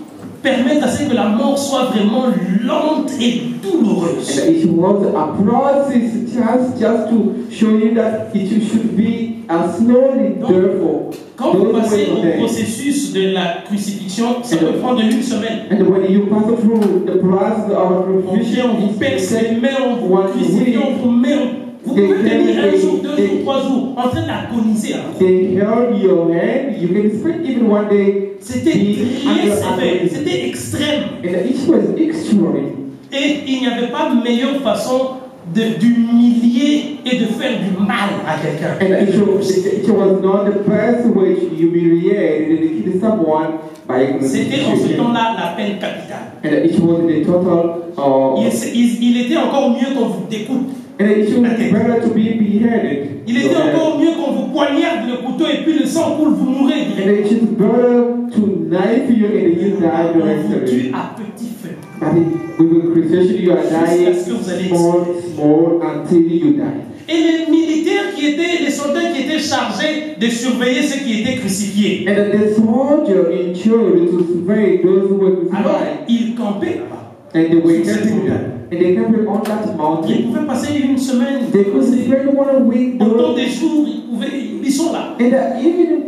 permettre à ce que la mort soit vraiment lente et douloureuse. And it was a process just to show you that it should be a slowly, therefore, Quand vous passez au processus de la crucifixion, ça peut prendre une semaine. And when you pass through the process of crucifixion, On vous perce les mains, on vous crucifie, on vous met. Vous pouvez tenir 1 jour, 2 jours, 3 jours, en train d'agoniser. They held your hand. You can spend even one day. C'était très sévère, c'était extrême. And it was extreme. Et il n'y avait pas meilleure façon d'humilier et de faire du mal à quelqu'un. And it was not the best way to humiliate and kill someone by. C'était en ce temps-là la peine capitale. And it was the total. Il était encore mieux qu'on vous découpe. And it was better to be beheaded. Il était encore mieux qu'on vous poignarde le couteau et puis le sang coule, vous mourrez. And it is better to knife you and you die directly. Tu à petit feu. With the crucifixion you are dying small until you die. Et les militaires qui étaient, les soldats qui étaient chargés de surveiller ceux qui étaient crucifiés. And the soldier in charge to survey those who were crucified. Alors, ils campaient là-bas. And they were camping and they camped on that mountain. Ils pouvaient passer une semaine. They could spend 1 week. Pendant des jours, ils sont là. And even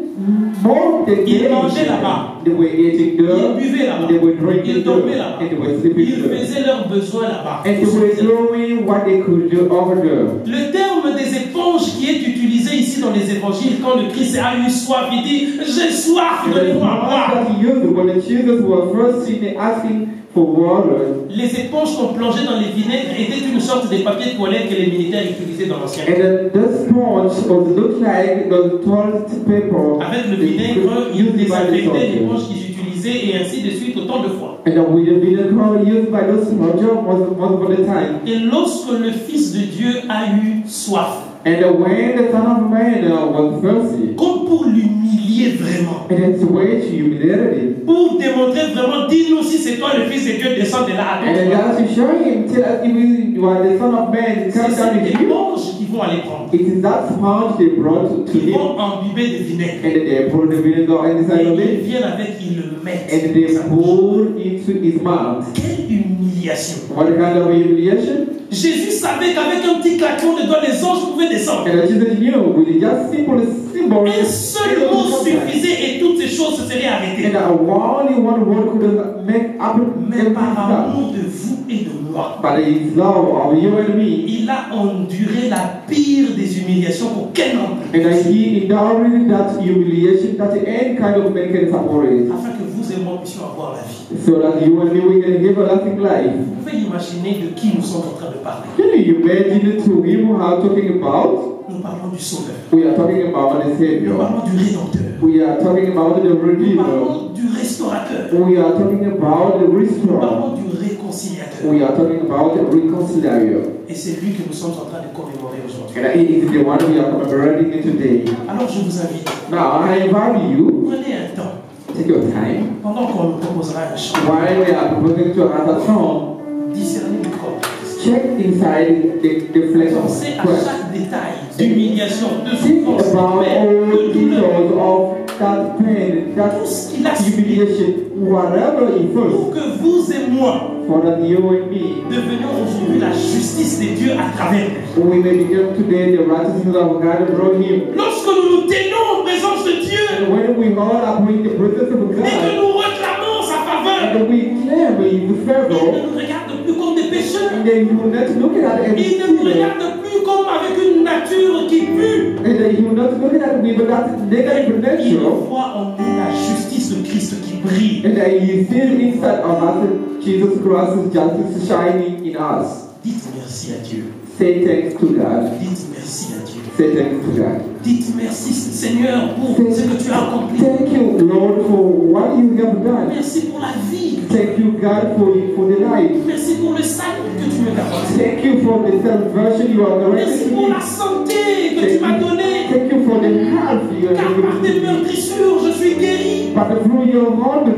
more than ils mangeaient là-bas. They were eating there. Ils buvaient là-bas. They were drinking ils dormaient là-bas. And they were sleeping ils faisaient leurs besoins là-bas. And they were doing what they could do over there. Le terme des éponges qui est utilisé ici dans les évangiles, quand le Christ a eu soif, il dit j'ai soif, donnez-moi à boire. When Jesus was first seen asking for water. Les éponges qu'on plongeait dans les vinaigres étaient une sorte de papier de toilette que les militaires utilisaient dans l'ancien temps. And the sponge looked like the toilet paper. Avec le vinaigre, ils désinfectaient l'éponge qu'ils utilisaient et ainsi de suite autant de fois. And with the vinegar used by those soldiers most of the time. Et lorsque le Fils de Dieu a eu soif, and when the Son of Man was thirsty, comme pour l'humilier vraiment, and it's a way to humiliate him, pour démontrer vraiment, dis-nous si c'est toi le Fils de Dieu, descends de là. And God to show him, tell us if you are the Son of Man, come down with c'est you. l'éponge qu'ils vont aller prendre. It is that sponge they brought to Ils him. vont imbiber de vinaigre. And they pour the vinegar inside of Et ils it. viennent avec, ils le mettent. And they pour into his mouth. Quelle humiliation! What kind of humiliation? Jésus savait qu'avec un petit claquement de doigts, les anges pouvaient descendre. And Jesus knew with just simple symbol. Un seul mot suffisait et toutes ces choses se seraient arrêtées. And only one word could make up. Mais par amour de vous et de moi, But his love of you and me. il a enduré la pire des humiliations qu'aucun homme. And he endured that humiliation that any kind of man can suffer it. Afin que vous et moi puissions avoir la vie. So that you and me we can live a lasting life. Vous pouvez imaginer de qui nous sommes en train de parler. Can you imagine to him how talking about? Nous parlons du Sauveur. We are talking about the Nous Savior. parlons du Rédempteur. We are talking about the Nous Redeemer. parlons du Restaurateur. We are talking about the Nous Restorer. parlons du Réconciliateur. We are talking about the Reconciliator. Et c'est lui que nous sommes en train de commémorer aujourd'hui. And it is the one we are commemorating today. Alors je vous invite, Now I invite you, prenez un temps, take your time, pendant qu'on nous proposera un chant, while we are proposing to another song, discerner le corps. check inside the flesh of Pensez à Christ. chaque détail d'humiliation, de Think souffrance, about de all douleur, details of that pain, that tout ce qu'il a subi, humiliation, whatever it pour was, que vous et moi for that you and me, devenions aujourd'hui la justice de Dieu à travers lui. we may become today the righteousness of God through Him. Lorsque nous nous tenons en présence de Dieu And when we hold up with the presence of et que God, nous réclamons sa faveur, and we claim His il ne favor, nous regarde plus comme des pécheurs. and then He will not look at it as Il ne nous sinner, regarde plus comme avec une nature qui pue. and then He will not look at it with that negative Il nature, voit en nous la justice de Christ qui brille. and then He sees inside of us Jesus Christ's justice shining in us. Dites merci à Dieu. Say thanks to God. Dites merci à Dieu. Say thanks to God. Dites merci Seigneur pour ce que tu as accompli. Thank you, Lord, for what you have done. Merci pour la vie. Thank you, God, for the life. Merci pour le salut que tu me garantis. Thank you for the salvation you are Merci granting to pour me. la santé que tu m'as donnée. Thank you for the health you Car have par tes given me. meurtrissures, je suis guéri. But through your hand,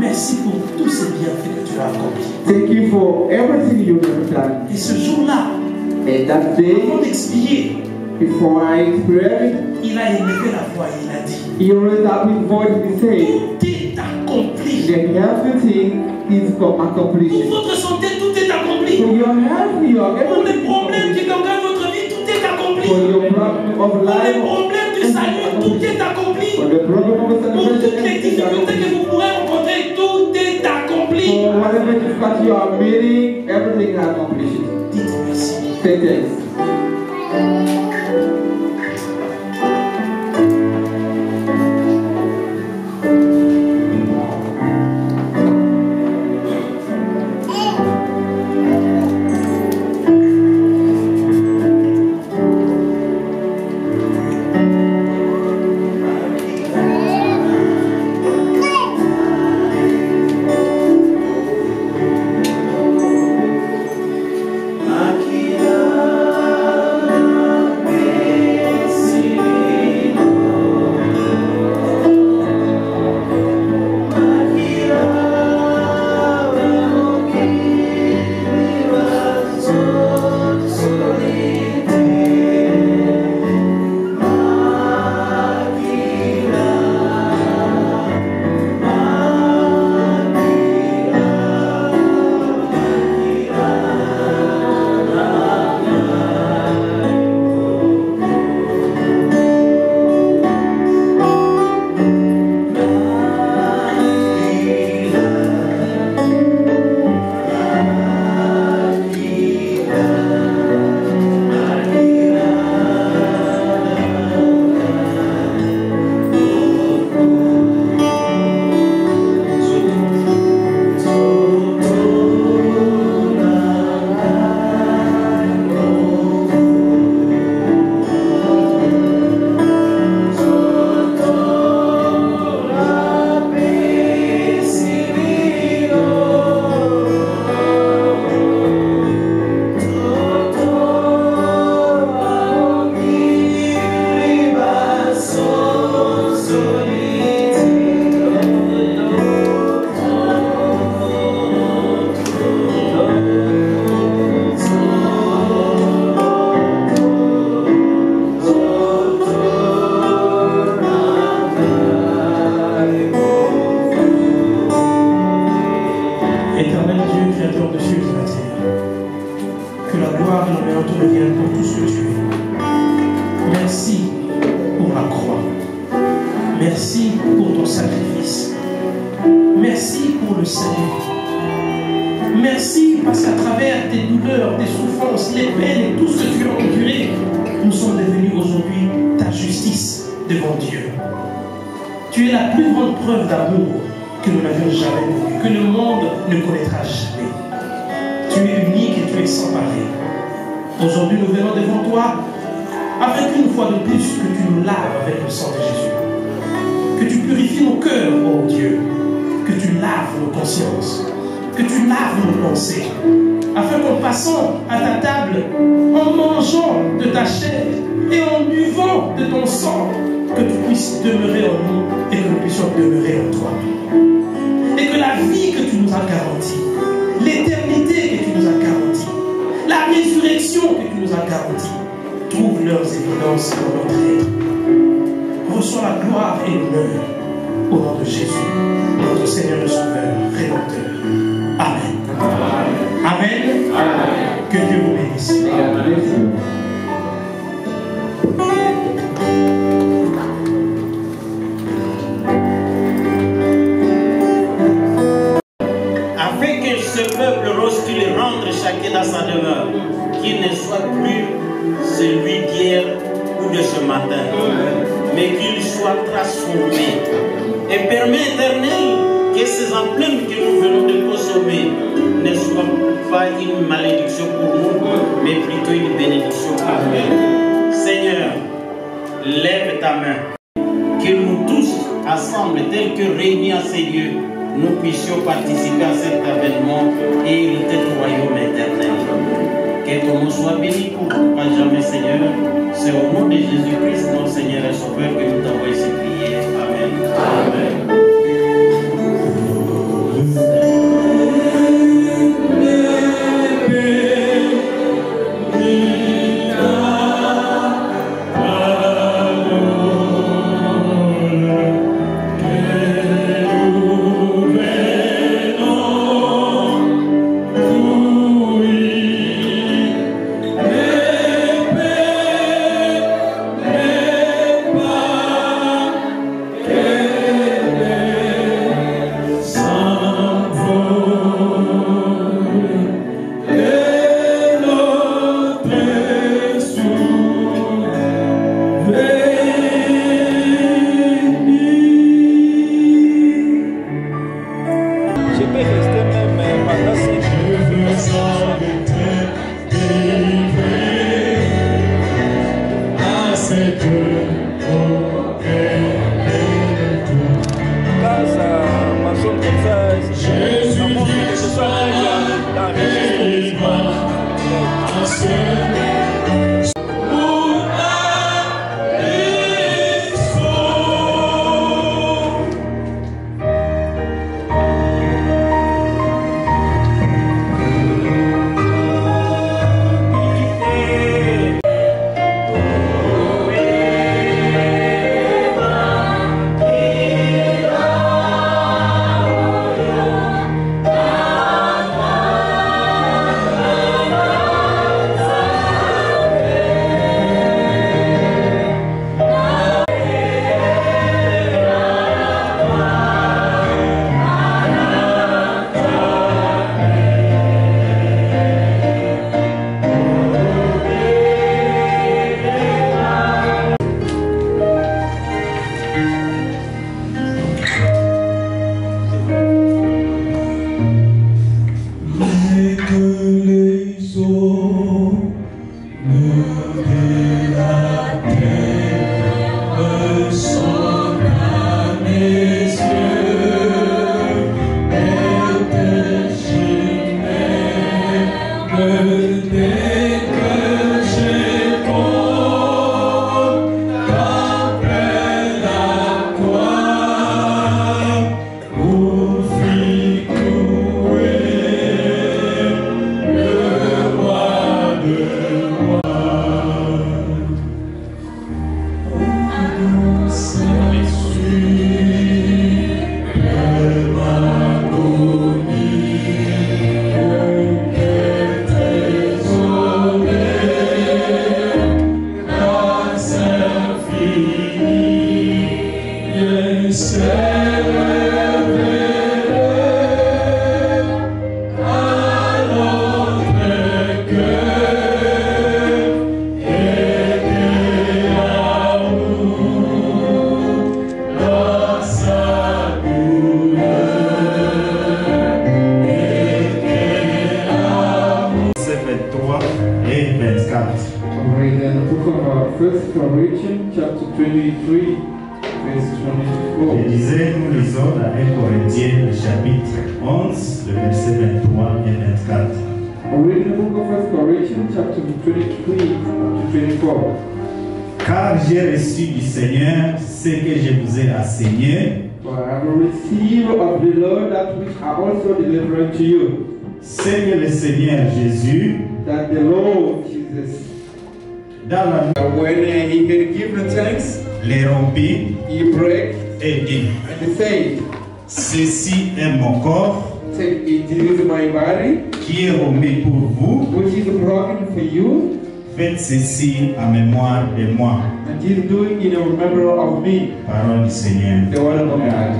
Merci pour tous ces bienfaits que tu as accomplis. thank you for everything you have done. Et ce jour-là, And that day, avant d'expier, before I expired, il a élevé la voix et il a dit, you raised up his voice and said, tout est accompli. that everything is Pour accomplished. votre santé, tout est accompli. For your health, your Pour les everything is problèmes accomplished. qui gangrènent votre vie, tout est accompli. accompli. For your problem of Pour les life, problèmes du salut, tout est accompli. for the problem of Pour salvation, toutes les difficultés que vous pourrez rencontrer, tout est accompli. for whatever difficulty you are meeting, everything is accomplished. Dites merci. Say thanks. Merci pour ton sacrifice. Merci pour le salut. Merci parce qu'à travers tes douleurs, tes souffrances, les peines et tout ce que tu as enduré, nous sommes devenus aujourd'hui ta justice devant Dieu. Tu es la plus grande preuve d'amour que nous n'avions jamais connue, que le monde ne connaîtra jamais. Tu es unique et tu es sans pareil. Aujourd'hui, nous venons devant toi avec une fois de plus que tu nous laves avec le sang de Jésus. Que tu purifies nos cœurs, oh Dieu. Que tu laves nos consciences. Que tu laves nos pensées. Afin qu'en passant à ta table, en mangeant de ta chair et en buvant de ton sang, que tu puisses demeurer en nous et que nous puissions demeurer en toi. Et que la vie que tu nous as garantie, l'éternité que tu nous as garantie, la résurrection que tu nous as garantie, trouvent leurs évidences dans notre être. Reçois la gloire et l'honneur au nom de Jésus, notre Seigneur et Sauveur, Rédempteur. Amen. Amen. Amen. Amen. Que Dieu vous bénisse. Amen. Afin que ce peuple, lorsqu'il rentre chacun dans sa demeure, qu'il ne soit plus celui d'hier ou de ce matin, mais qu'il soit transformé. Et permet, Éternel, que ces emblèmes que nous venons de consommer ne soient pas une malédiction pour nous, mais plutôt une bénédiction pour nous. Seigneur, lève ta main, que nous tous, ensemble, tels que réunis à ces lieux, nous puissions participer à cet événement et hériter du royaume éternel. Que ton nom soit béni pour nous, pas jamais, Seigneur. C'est au nom de Jésus-Christ, notre Seigneur et Sauveur, que nous t'envoyons ces prières. Amen. Amen. Amen. 24. Read in the book of 1 Corinthians chapter 23, verse 24. Je disais, nous lisons dans 1 Corinthiens, le chapitre 11, le verset 23 et 24. Read in the book of 1 Corinthians chapter 23 to 24. Car j'ai reçu du Seigneur ce que je vous ai enseigné, For I have received of the Lord that which I also delivered to you, ce que le Seigneur Jésus, that the Lord Jesus, dans la when he had given thanks, les rompit he broke et dit, and he said, ceci est mon corps "Take it, this is my body, qui est remis pour vous, which is broken for you, faites ceci en mémoire de moi. and this doing in remembrance of me." Parole du Seigneur. The word of God.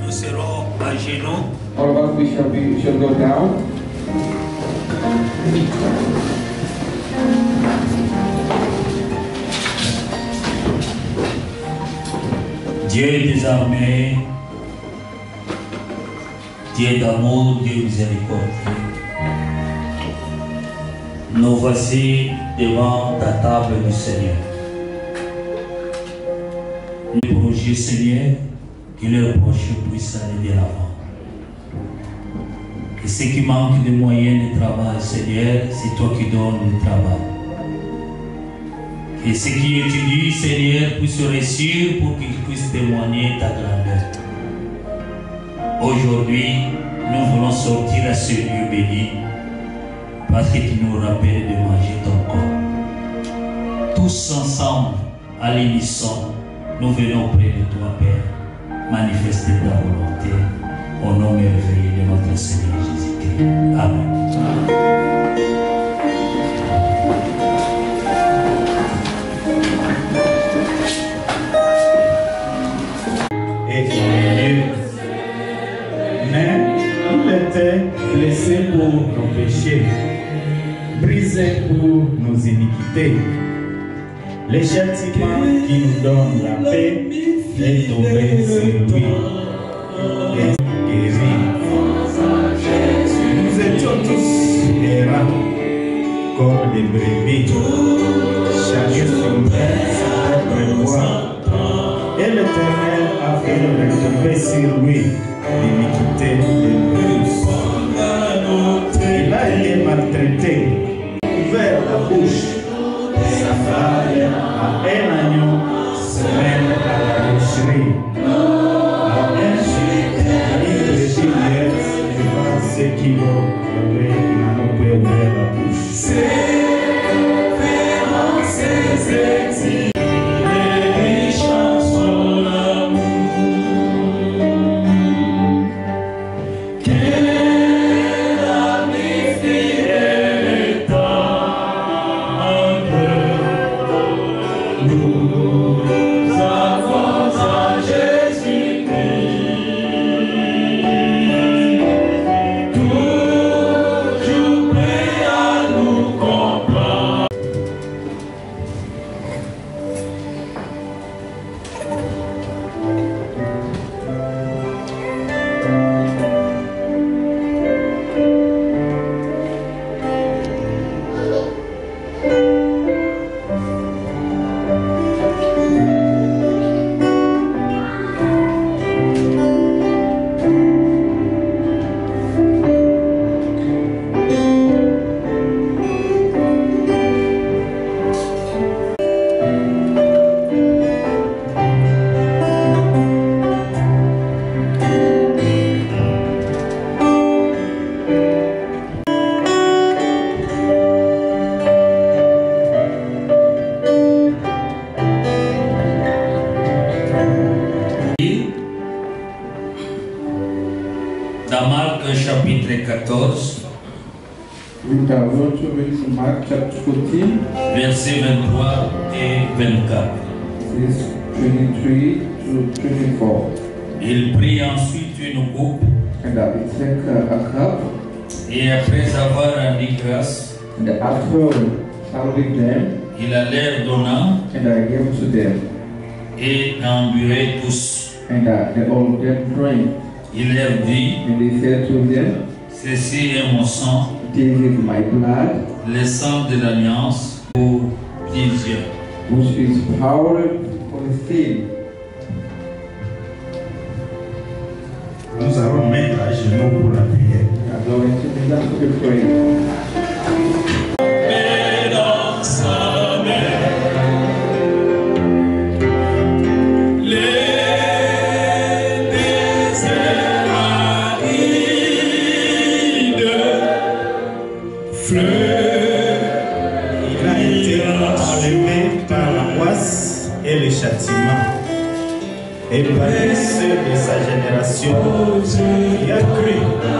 Nous serons à genoux. All of us, we shall go down. Dieu des armées, Dieu d'amour, Dieu miséricordieux, nous voici devant ta table du Seigneur. Le projet Seigneur, que le projet puisse aller de l'avant. Et ce qui manque de moyens de travail, Seigneur, c'est toi qui donnes le travail. Et ceux qui étudient, Seigneur, puissent réussir pour qu'ils puissent témoigner ta grandeur. Aujourd'hui, nous voulons sortir à ce lieu béni parce que tu nous rappelles de manger ton corps. Tous ensemble, à l'unisson, nous venons près de toi, Père, manifester ta volonté au nom merveilleux de notre Seigneur Jésus-Christ. Amen. Et Dieu. Mais il était blessé pour nos péchés, brisé pour nos iniquités. Le châtiment qui nous donne la paix est tombé sur lui. Et guéri. Nous étions tous errants comme des brebis, chacun sur sa propre voie. Et l'Éternel a fait retomber sur lui l'iniquité de nous. Il a été maltraité, ouvert la bouche, sa femme à un agneau se mène à la boucherie. À un brebis devant ceux qui vont lever, n'en peut ouvrir la bouche. C'est Dans Marc chapitre 14, We are going to read Mark chapter 14, versets 23 et 24. verses 23 to 24. Il prit ensuite une coupe And he took a cup, et après avoir rendu grâce, and after salving them, il la leur donna and I gave to them, et en buvaient tous. and they all them drank. Il leur dit, And he said to them, ceci est mon sang, "This is my blood, le sang de l'alliance, Vision. which is power for the seed. Nous allons mettre à genoux pour la prière. We are going to be done to pray. Il a été enlevé par l'angoisse et le châtiment. Et parmi ceux de sa génération, qui a cru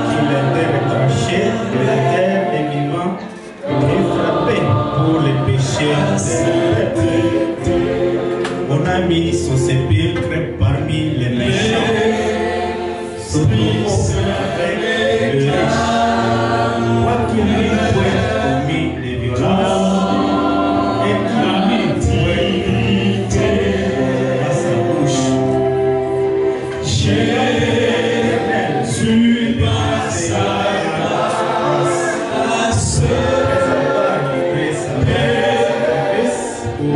qu'il était retranché de la terre des vivants et frappé pour les péchés des peuples. On a mis son sépulcre parmi les méchants, son tombeau avec le riche. Quoiqu'il n'ait point commis les violences et qu'il n'ait point à sa bouche. Jésus passe à ceux qui sa grâce pour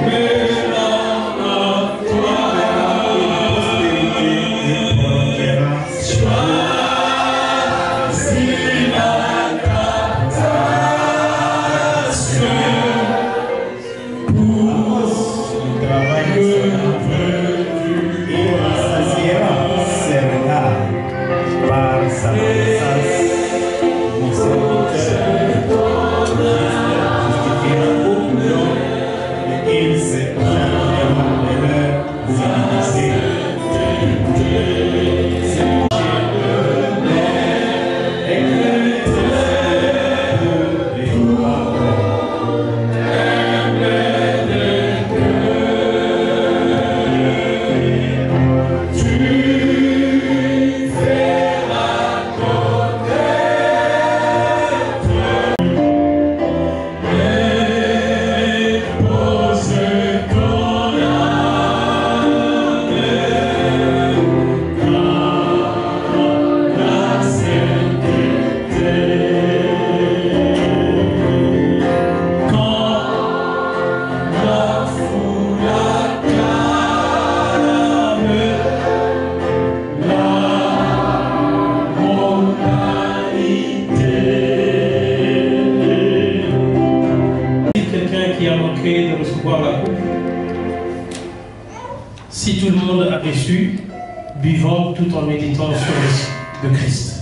De recevoir la coupe. Si tout le monde a reçu, buvons tout en méditant sur le sang de Christ.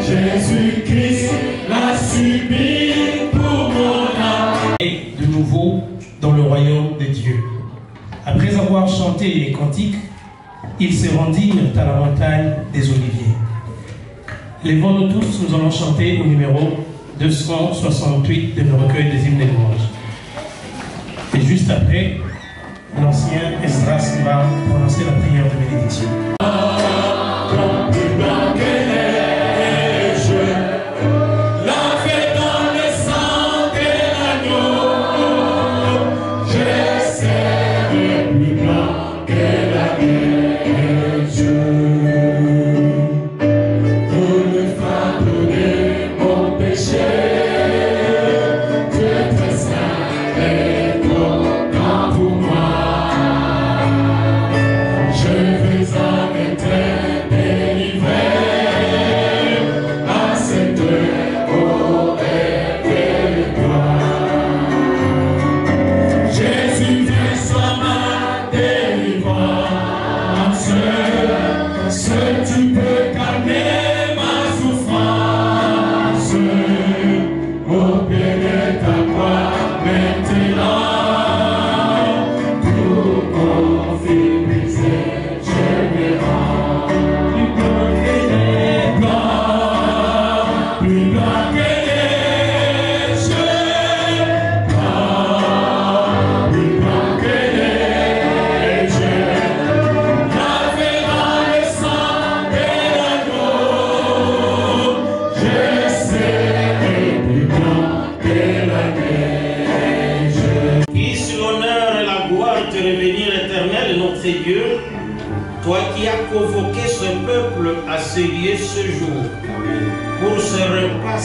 Jésus-Christ l'a subi pour mon âme. Et de nouveau dans le royaume de Dieu. Après avoir chanté les cantiques, ils se rendirent à la montagne des Oliviers. Levons-nous tous, nous allons chanter au numéro 268 de nos recueils des hymnes des louanges. Et juste après, l'ancien Esdras va prononcer la prière de bénédiction. Je veux en être délivré. revenir éternel, notre Dieu, toi qui as convoqué ce peuple à ce lieu ce jour, pour ce repas